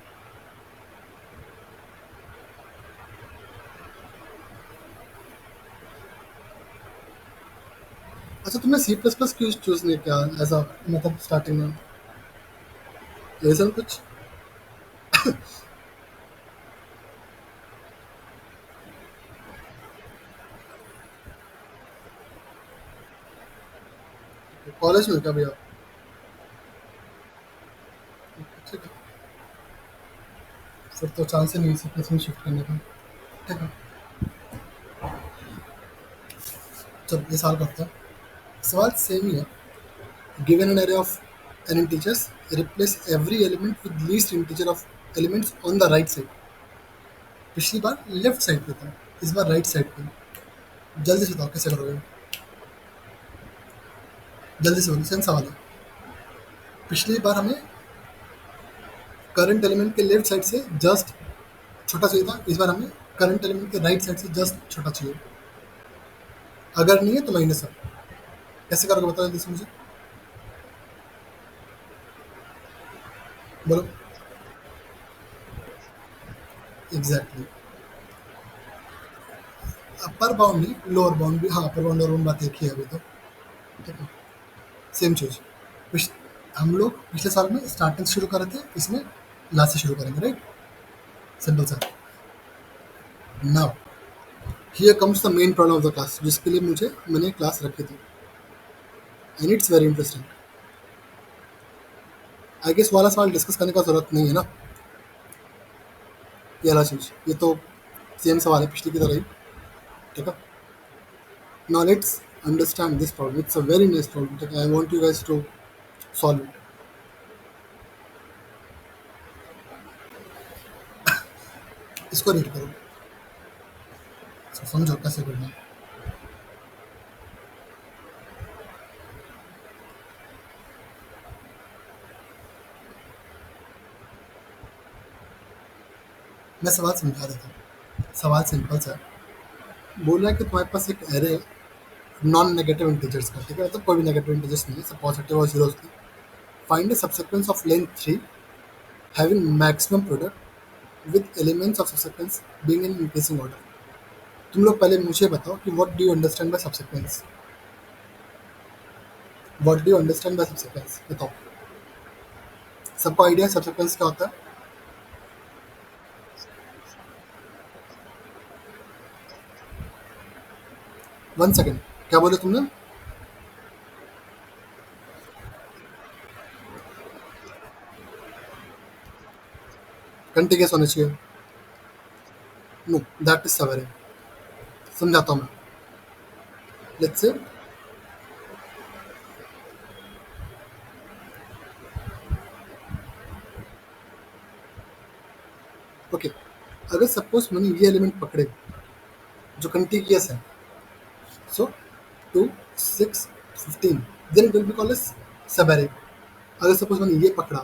अच्छा, तुमने सी प्लस प्लस क्यों चूज नहीं किया एज अ, मतलब स्टार्टिंग में? रीजन कुछ? कॉलेज में क्या भैया? ठीक है, फिर तो चांस ही नहीं सी प्लस में शिफ्ट करने का। ठीक है, चल ये सवाल करते हैं। सवाल सेम ही है। Given an array of n integers, replace every element with least integer of elements on the right side। पिछली बार लेफ्ट साइड पे था, इस बार राइट साइड पे। जल्दी से बताओ कैसे करोगे? जल्दी से बोलो, सेम सवाल है। पिछली बार हमें करंट एलिमेंट के लेफ्ट साइड से जस्ट छोटा चाहिए था, इस बार हमें करंट एलिमेंट के राइट साइड से जस्ट छोटा चाहिए। अगर नहीं है तो माइनस है। कैसे करोगे बताओ जल्दी से मुझे। बोलो। एग्जैक्टली। अपर बाउंड नहीं, लोअर बाउंड भी, हाँ, अपर बाउंड लोअर बाउंड बात एक ही है अभी तो। ठीक है, सेम चीज। हम लोग पिछले साल में स्टार्टिंग शुरू कर रहे थे, इसमें लास्ट से शुरू करेंगे, राइट? सिंपल सा। Now here comes the main problem of the class, जिसके लिए मुझे मैंने क्लास रखी थी, and it's very interesting. I guess वाला सवाल डिस्कस करने का जरूरत नहीं है ना, ये वाला चीज, ये तो सेम सवाल है पिछले की तरह ही। ठीक है, now let's understand this problem, it's a very nice problem. ठीक है, I want you guys to solve it. इसको रीड करो, इसको समझो कैसे करना है। मैं सवाल समझा देता हूँ। सवाल सिंपल सा है। बोल रहा है कि तुम्हारे पास एक एरे है नॉन नेगेटिव इंटीजर्स का, ठीक है, मतलब कोई भी नेगेटिव इंटीजर्स नहीं है, सब पॉजिटिव और जीरोस की। Find a subsequence of length 3 having maximum product with elements of subsequence being in increasing order। तुम लोग पहले मुझे बताओ कि what do you understand by subsequence? What do you understand by subsequence बताओ। सबको आइडिया सबसेक्वेंस क्या होता है? 1 सेकेंड, क्या बोले तुमने? कंटिन्यूस होना चाहिए। नो, दैट इज सवेरे। समझाता हूँ मैं। लेट्स से, ओके, अगर सपोज मैंने ये एलिमेंट पकड़े जो कंटिन्यूस है, so 2, 6, 15, then it will be called as subarray. अगर सपोज मैंने ये पकड़ा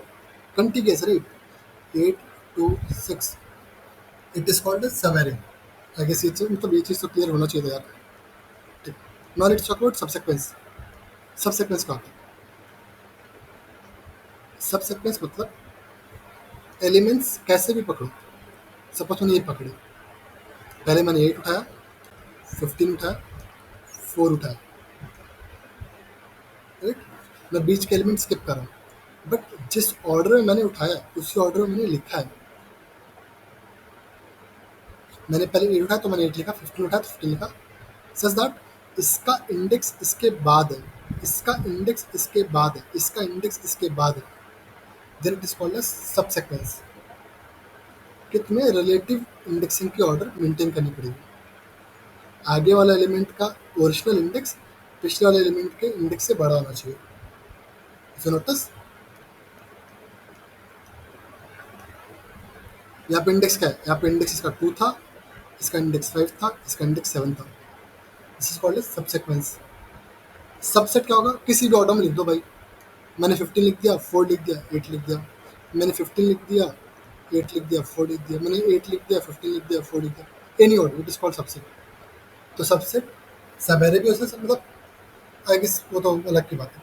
continuous right, 8, 2, 6, it is called as subarray. I guess ये चीज, मतलब ये चीज तो क्लियर होना चाहिए था यार। ठीक, नाउ लेट्स टॉक अबाउट सब सीक्वेंस। सब सीक्वेंस का होता है, सब सीक्वेंस मतलब एलिमेंट्स कैसे भी पकड़ो। सपोज मैंने ये पकड़े, पहले मैंने 8 उठाया, 15 उठाया, 4 उठाया, राइट। मैं बीच के एलिमेंट स्किप कर रहा हूँ, बट जिस ऑर्डर में मैंने उठाया उसी ऑर्डर में मैंने लिखा है। मैंने पहले 8 उठाया तो मैंने 8 लिखा, 15 उठाया तो 15 लिखा, सच दैट इसका इंडेक्स इसके बाद है, इसका इंडेक्स इसके बाद है, इसका इंडेक्स इसके बाद है, then it is called as subsequence. कि तुम्हें रिलेटिव इंडेक्सिंग की ऑर्डर मेंटेन करनी पड़ेगी। आगे वाला एलिमेंट का ओरिजिनल इंडेक्स पिछले वाले एलिमेंट के इंडेक्स से बड़ा होना चाहिए। इफ यू नोटिस, यहाँ पे इंडेक्स क्या है, यहाँ पे इंडेक्स इसका 2 था, इसका इंडेक्स 5 था, इसका इंडेक्स 7 था। This is called as subsequence. Subset क्या होगा, किसी भी ऑर्डर में लिख दो भाई। मैंने 15 लिख दिया, 4 लिख दिया, 8 लिख दिया। मैंने 15 लिख दिया, 8 लिख दिया, 4 लिख दिया। मैंने 8 लिख दिया, 15 लिख दिया, 4 लिख दिया। Any order, it is called subset. तो सबसेट सबेरे भी हो सकता, मतलब आई गेस वो तो अलग की बात है।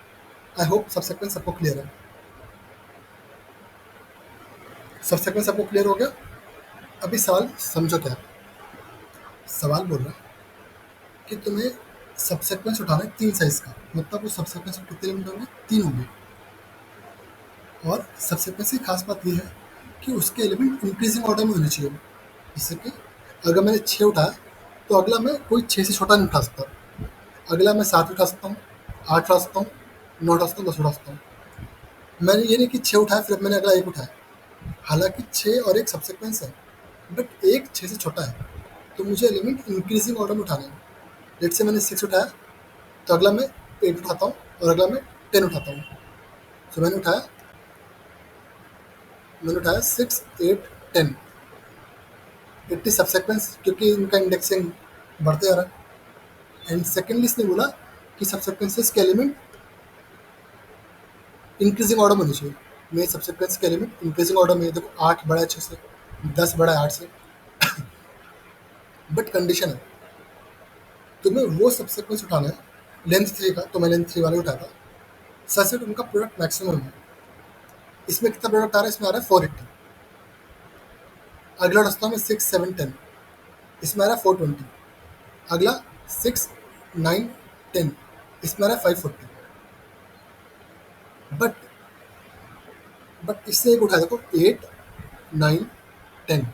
आई होप सबसेक्वेंस सबको क्लियर है। सबसेक्वेंस सबको क्लियर हो गया। अभी सवाल समझो क्या है। सवाल बोल रहा है कि तुम्हें सबसेक्वेंस उठाना है 3 साइज का, मतलब वो सबसेक्वेंस में कितने एलिमेंट होंगे, 3 होंगे। और सबसेक्वेंस की खास बात ये है कि उसके एलिमेंट इंक्रीजिंग ऑर्डर में होने चाहिए। जैसे कि अगर मैंने 6 उठाया तो अगला मैं कोई 6 से छोटा नहीं उठा सकता। अगला मैं 7 उठा सकता हूँ, 8 उठा सकता हूँ, 9 उठा सकता हूँ, 10 उठा सकता हूँ। मैंने ये नहीं कि 6 उठाया फिर मैंने अगला 1 उठाया। हालांकि 6 और 1 सबसेक्वेंस है, बट 1 6 से छोटा है, तो मुझे एलिमेंट इंक्रीजिंग ऑर्डर में उठाना है। लेट से मैंने 6 उठाया तो अगला मैं 8 उठाता हूँ और अगला मैं 10 उठाता हूँ। तो मैंने उठाया 6, 8, 10। इट इज सबसेक्वेंस क्योंकि इनका इंडेक्सिंग बढ़ते जा रहा है। एंड सेकेंडली इसने बोला कि सबसेक्वेंसेस के एलिमेंट इंक्रीजिंग ऑर्डर में होने चाहिए। मेरे सबसेक्वेंस के एलिमेंट इंक्रीजिंग ऑर्डर में है। देखो 8 बड़ा है 6 से, 10 बड़ा है 8 से, बट कंडीशन है तुम्हें वो सबसेक्वेंस उठाना है लेंथ 3 का, तो मैं लेंथ 3 वाले उठाया था। सच में उनका प्रोडक्ट मैक्सिमम है। इसमें कितना प्रोडक्ट आ रहा है, इसमें आ रहा है 480। अगला रास्ता में 6, 7, 10, इसमें आ रहा है 420। अगला 6, 9, 10, इसमें आ रहा है 540। बट इससे एक उठाया देखो 8, 9, 10।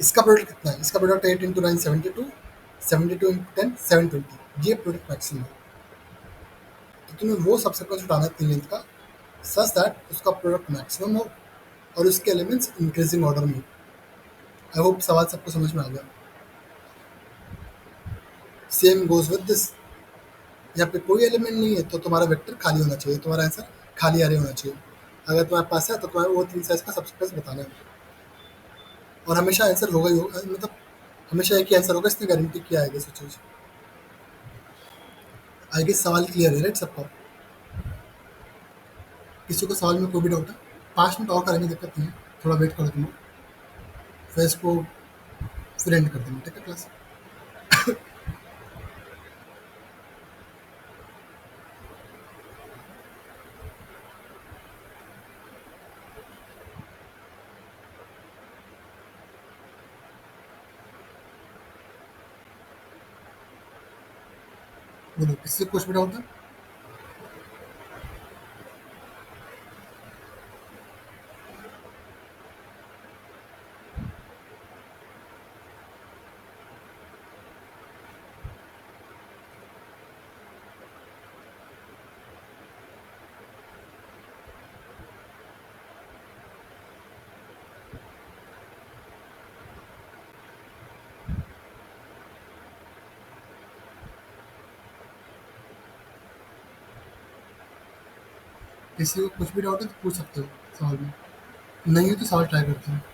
इसका प्रोडक्ट कितना है, इसका प्रोडक्ट 8 इंटू 9 72, 72 इंटू 10 720। ये प्रोडक्ट मैक्सिमम है। तो तुम्हें वो सबसेक्वेंस उठाना है 3 लेंथ का, सच दैट उसका प्रोडक्ट मैक्सिमम हो और उसके एलिमेंट्स इंक्रीजिंग ऑर्डर में हो। आई होप सवाल सबको समझ में आ गया। Same goes with this. यहाँ पे कोई एलिमेंट नहीं है तो तुम्हारा वेक्टर खाली होना चाहिए, तुम्हारा आंसर खाली एरे होना चाहिए। अगर तुम्हारे पास है तो तुम्हारे वो 3 साइज का सबसेक्वेंस बताना है, और हमेशा आंसर होगा ही होगा, मतलब हमेशा एक ही आंसर होगा, इसने गारंटी किया है ये चीज़। आई गेस सवाल क्लियर है राइट सबका। किसी को सवाल में कोई भी डाउट है, 5 मिनट और करेंगे, दिक्कत नहीं है, थोड़ा वेट करो तुम लोग, फिर इसको फिर एंड कर देंगे, ठीक है क्लास। बोलो किसी को कुछ भी डाउट है। किसी को कुछ भी डाउट है तो पूछ सकते हो सवाल में, नहीं है तो सवाल ट्राई करते हैं।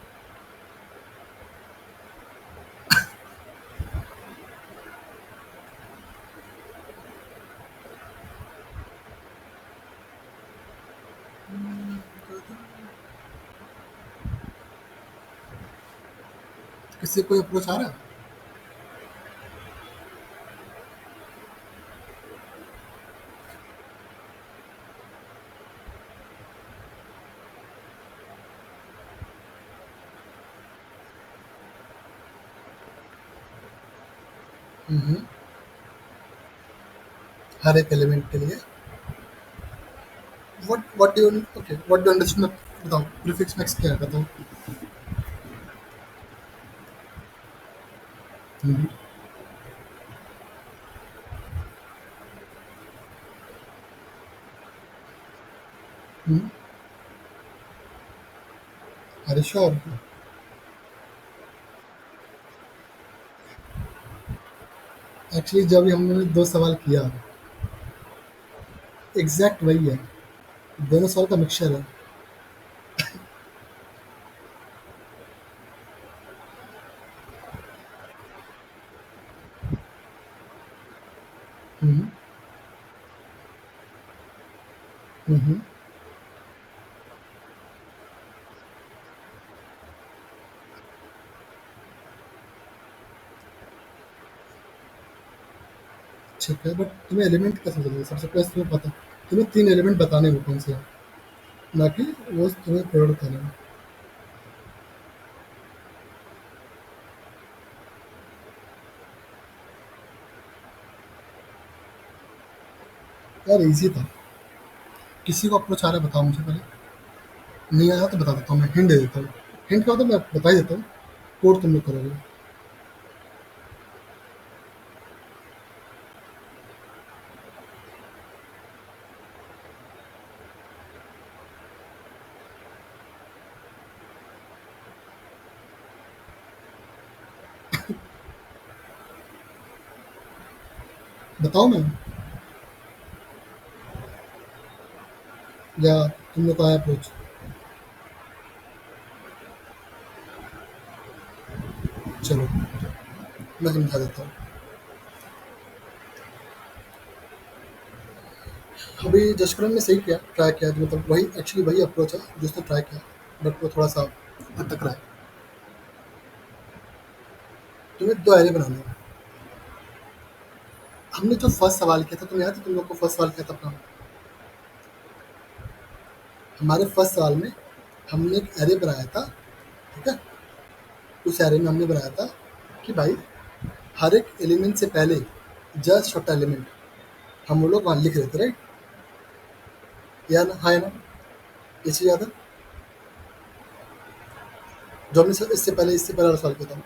किसी को कोई अप्रोच आ रहा है? हम्म। हर एक एलिमेंट के लिए। What do you okay what do understand, बताओ प्रीफिक्स मैक्स क्या है बताओ। हम्म। हम्म। अरे श्योर। एक्चुअली जब हमने दो सवाल किया, एग्जैक्ट वही है, दोनों सवाल का मिक्सचर है। हम्म। हम्म। ठीक है, बट तुम्हें एलिमेंट कैसे चलेगा? सबसे पहले तुम्हें पता, तुम्हें तीन एलिमेंट बताने हैं कौन से हैं, ना कि वो तुम्हें प्रोडक्ट बताना है। यार इजी था। किसी को अप्रोच आ रहा है बताओ मुझे पहले। नहीं आया तो बता देता हूँ, मैं हिंट दे देता हूँ। हिंट का मतलब मैं बता ही देता हूँ। कोड तुम लोग करोगे। बताओ मैं, या तुम लोग का आया अप्रोच? चलो मैं समझा देता हूँ। अभी जसकरण ने सही किया, ट्राई किया, जो मतलब वही एक्चुअली वही अप्रोच है जो उसने ट्राई किया, बट वो थोड़ा सा भटक रहा है। तुम्हें दो एरे बनाने हैं। हमने जो फर्स्ट सवाल किया था, तुम्हें याद है तुम लोग को फर्स्ट सवाल किया था अपना? हमारे फर्स्ट सवाल में हमने एक एरे बनाया था, ठीक है? उस एरे में हमने बनाया था कि भाई हर एक एलिमेंट से पहले जस्ट छोटा एलिमेंट हम वो लोग वहाँ लिख रहे थे, राइट? या ना, हाँ या ना? ये चीज़ याद है? जो हमने इससे पहले वाला सवाल किया था।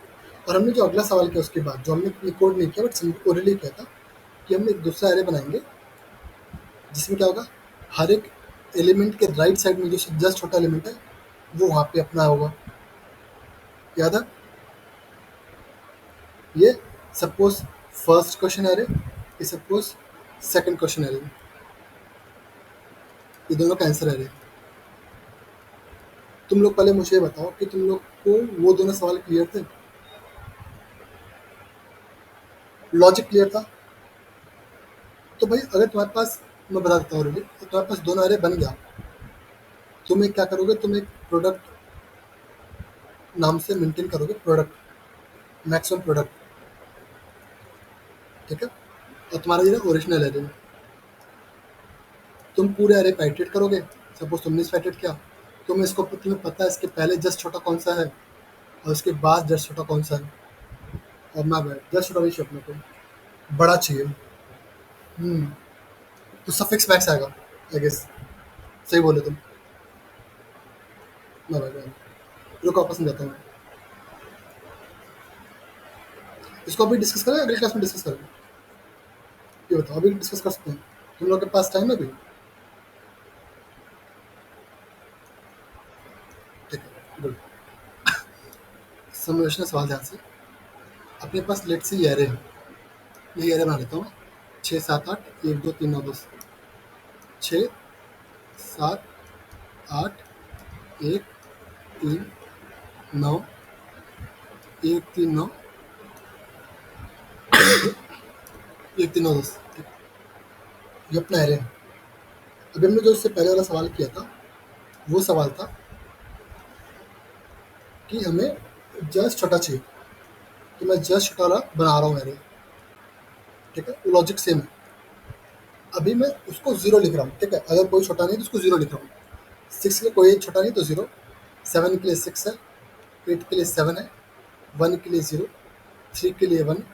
और हमने जो अगला सवाल किया उसके बाद, जो हमने कोड नहीं किया बट ओरली किया था, कि हम एक दूसरा एरे बनाएंगे जिसमें क्या होगा, हर एक एलिमेंट के राइट साइड में जो जस्ट छोटा एलिमेंट है वो वहाँ पे अपना होगा। याद है? ये सपोज फर्स्ट क्वेश्चन एरे, ये सपोज सेकंड क्वेश्चन एरे, ये दोनों का आंसर एरे। तुम लोग पहले मुझे ये बताओ कि तुम लोग को वो दोनों सवाल क्लियर थे? लॉजिक क्लियर था? तो भाई अगर तुम्हारे पास, मैं बता देता हूँ ऑलरेडी, तो तुम्हारे पास दोनों एरे बन गया, तुम एक क्या करोगे, तुम एक प्रोडक्ट नाम से मेंटेन करोगे, प्रोडक्ट, मैक्सिमम प्रोडक्ट, ठीक है? और तुम्हारा ये ओरिजिनल एरे, तुम पूरे एरे पे आइटरेट करोगे। सपोज तुमने इस आइटरेट किया, तुम्हें पता है इसके पहले जस्ट छोटा कौन सा है और इसके बाद जस्ट छोटा कौन सा है। और मैं जस्ट छोटा नहीं चाहिए अपने को, बड़ा चाहिए। हम्म। तो सफिक्स मैक्स आएगा, आई गेस। सही बोले तुम। मैं रुको वापस समझाता हूँ। इसको अभी डिस्कस करें, अगली क्लास में डिस्कस करेंगे? ये बताओ, अभी डिस्कस कर सकते हैं? तुम लोग के पास टाइम है अभी? ठीक है, गुड। समझना सवाल ध्यान से। अपने पास लेट से ये एरे है, ये एरे बना लेता हूँ। 6 7 8 1 2 3 9 10, 6 7 8 1 3 9 1 3 9 1 3 9 10। ठीक है, ये अपना एरे है। अभी हमने जो इससे पहले वाला सवाल किया था वो सवाल था कि हमें जस्ट छोटा चाहिए, तो मैं जस्ट छोटा वाला बना रहा हूँ एरे। ठीक है, लॉजिक सेम है। अभी मैं उसको जीरो लिख रहा हूँ। ठीक है, अगर कोई छोटा नहीं तो उसको जीरो लिख रहा हूँ। 6 के लिए कोई छोटा नहीं तो जीरो, 7 के लिए 6 है, 8 के लिए 7 है, 1 के लिए जीरो, 3 के लिए 1,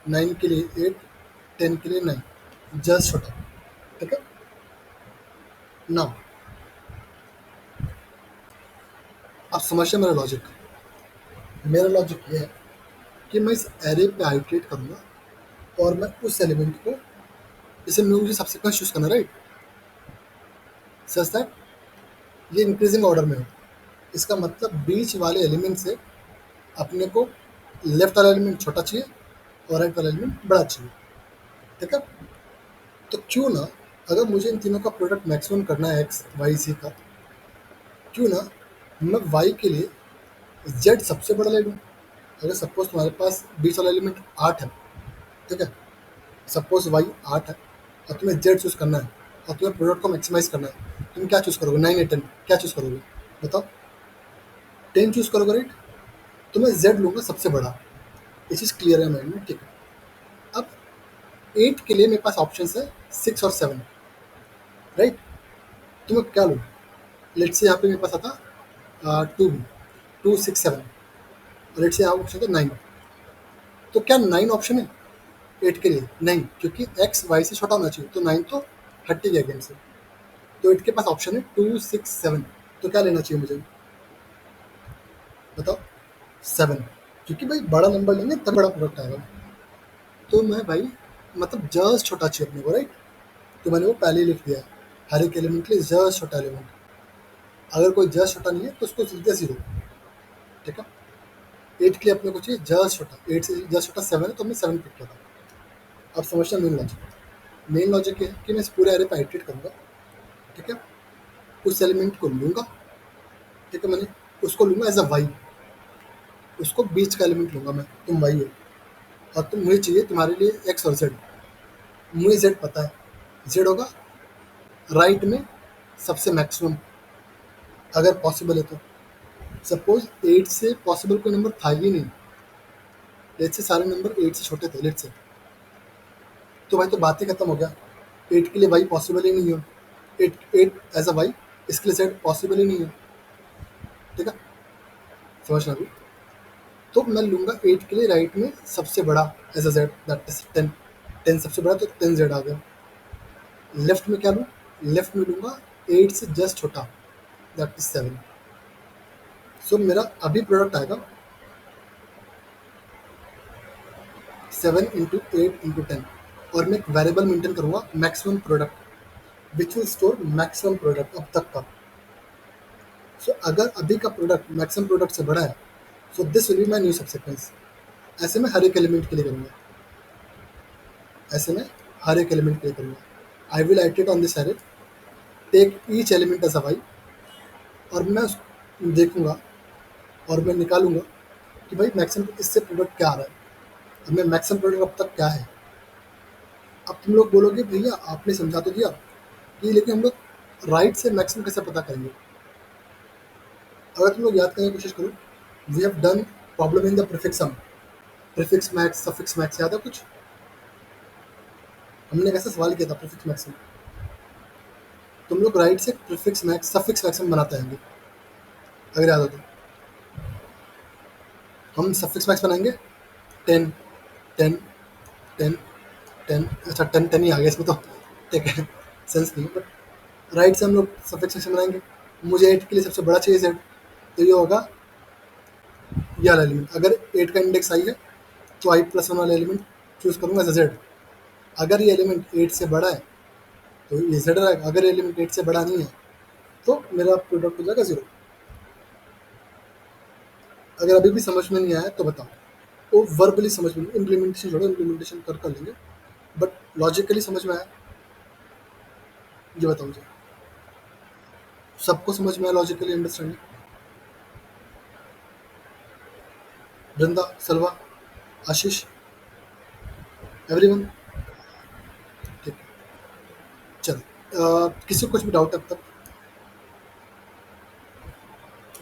9 के लिए 8, 10 के लिए 9, जस्ट छोटा। ठीक है, नाउ आप समझिए मेरा लॉजिक। मेरा लॉजिक ये है कि मैं इस एरे पे आइटरेट करूंगा और मैं उस एलिमेंट को, जैसे मुझे सबसिक्वेंस चूज करना, राइट, सच दैट ये इंक्रीजिंग ऑर्डर में हो। इसका मतलब बीच वाले एलिमेंट से अपने को लेफ्ट वाला एलिमेंट छोटा चाहिए और राइट वाला एलिमेंट बड़ा चाहिए। ठीक है, तो क्यों ना, अगर मुझे इन तीनों का प्रोडक्ट मैक्सिमम करना है एक्स वाई सी का, क्यों ना मैं वाई के लिए जेड सबसे बड़ा ले लूँ। अगर सपोज तुम्हारे पास बीच वाला एलिमेंट 8 है, ठीक है, सपोज वाई 8 है और तुम्हें जेड चूज करना है और तुम्हें प्रोडक्ट को मैक्सिमाइज करना है, तुम क्या चूज करोगे? 9 या 10 क्या चूज करोगे बताओ? 10 चूज करोगे, राइट? तो मैं जेड लूंगा सबसे बड़ा। ये चीज़ क्लियर है माइंड में, ठीक है। अब 8 के लिए मेरे पास ऑप्शन है 6 और 7, राइट? तो मैं क्या लूँ? लेट्स से यहाँ पे मेरे पास आता 2, 2 6 7, लेट्स से यहाँ ऑप्शन था 9। तो क्या 9 ऑप्शन है 8 के लिए? नहीं, क्योंकि एक्स वाई से छोटा होना चाहिए, तो 9 तो हट ही गया गेम से। तो 8 के पास ऑप्शन है 2 6 7। तो क्या लेना चाहिए मुझे बताओ? 7, क्योंकि भाई बड़ा नंबर लेंगे तब बड़ा प्रोडक्ट आएगा। तो मैं भाई मतलब जस्ट छोटा चाहिए अपने को, राइट? तो मैंने वो पहले ही लिख दिया है, हर एक एलिमेंट के लिए जस्ट छोटा एलिमेंट। अगर कोई जस्ट छोटा नहीं है तो उसको लिख दिया 0। ठीक है, 8 के लिए अपने को चाहिए जस्ट छोटा, 8 से जस्ट छोटा 7 है तो हमने 7 पिक किया था। अब समझना मेन लॉजिक। मेन लॉजिक ये है कि मैं इस पूरे एरे पर आइटरेट करूँगा। ठीक है, उस एलिमेंट को लूँगा, ठीक है, मैंने उसको लूँगा एज अ वाई, उसको बीच का एलिमेंट लूँगा मैं, तुम वाई हो और तुम, मुझे चाहिए तुम्हारे लिए एक्स और जेड। मुझे जेड पता है, जेड होगा राइट में सबसे मैक्सिमम, अगर पॉसिबल है तो। सपोज 8 से पॉसिबल कोई नंबर था ही नहीं, लेट से सारे नंबर 8 से छोटे थे, लेट से, तो भाई तो बात ही खत्म हो गया। 8 के लिए वाई पॉसिबल ही नहीं हो, 8 एज अ वाई, इसके लिए जेड पॉसिबल ही नहीं है। ठीक है, समझना अभी। तो मैं लूँगा 8 के लिए राइट में सबसे बड़ा as a Z, that is 10। 10 सबसे बड़ा तो 10 जेड आ गया। लेफ्ट में क्या लूँ? लेफ्ट में लूँगा 8 से जस्ट छोटा, दैट इज 7। सो मेरा अभी प्रोडक्ट आएगा 7 इंटू 8 इंटू 10, और मैं एक वेरिएबल मेंटेन करूँगा maximum product, which will store maximum product अब तक का। सो अगर अभी का प्रोडक्ट मैक्सिमम प्रोडक्ट से बड़ा है, so this will be my new subsequence. ऐसे में हर एक एलिमेंट के लिए करूँगा, ऐसे में हर एक एलिमेंट के लिए करूँगा। I will iterate on this array, take each element as a Y, और मैं देखूंगा और मैं निकालूंगा कि भाई मैक्सिमम इससे प्रोडक्ट क्या आ रहा है। अब मैं मैक्सिमम प्रोडक्ट अब तक क्या है। अब तुम लोग बोलोगे भैया आपने समझा तो दिया कि, लेकिन हम लोग राइट से मैक्सिमम कैसे पता करेंगे? अगर तुम लोग याद करने की कोशिश करो, we have done problem in the prefix sum, prefix max, suffix max, याद है कुछ? हमने कैसे सवाल किया था प्रीफिक्स मैक्स में? तुम लोग राइट से प्रीफिक्स मैक्स सफिक्स मैक्सिमम बनाते हैं, अगर याद हो तो। हम सफिक्स मैक्स बनाएंगे 10 10 10 10, अच्छा 10 10 ही आ गया इसमें तो। ठीक है, सेंस नहीं, बट राइट से हम लोग सफिक्स मैक्स बनाएंगे। मुझे 8 के लिए सबसे बड़ा चाहिए जेड, तो ये होगा ये वाला एलिमेंट। अगर 8 का इंडेक्स आई है तो आई प्लस वन वाला एलिमेंट चूज करूंगा एज जेड। अगर ये एलिमेंट 8 से बड़ा है तो ये जेड रहेगा, अगर एलिमेंट 8 से बड़ा नहीं है तो मेरा प्रोडक्ट हो जाएगा 0। अगर अभी भी समझ में नहीं आया तो बताओ। वो वर्बली समझ में, इम्प्लीमेंटेशन छोड़ो, इम्प्लीमेंटेशन कर लेंगे, बट लॉजिकली समझ में आया? ये बताओ मुझे। सबको समझ में आया लॉजिकली अंडरस्टैंडिंग? बृंदा, सलवा, आशीष, एवरीवन? ठीक है, चलो। किसी को कुछ भी डाउट है अब तक?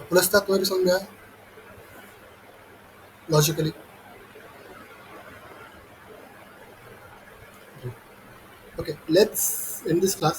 पुलस्ता तुम्हें भी समझ में आया logically? Okay, let's in this class.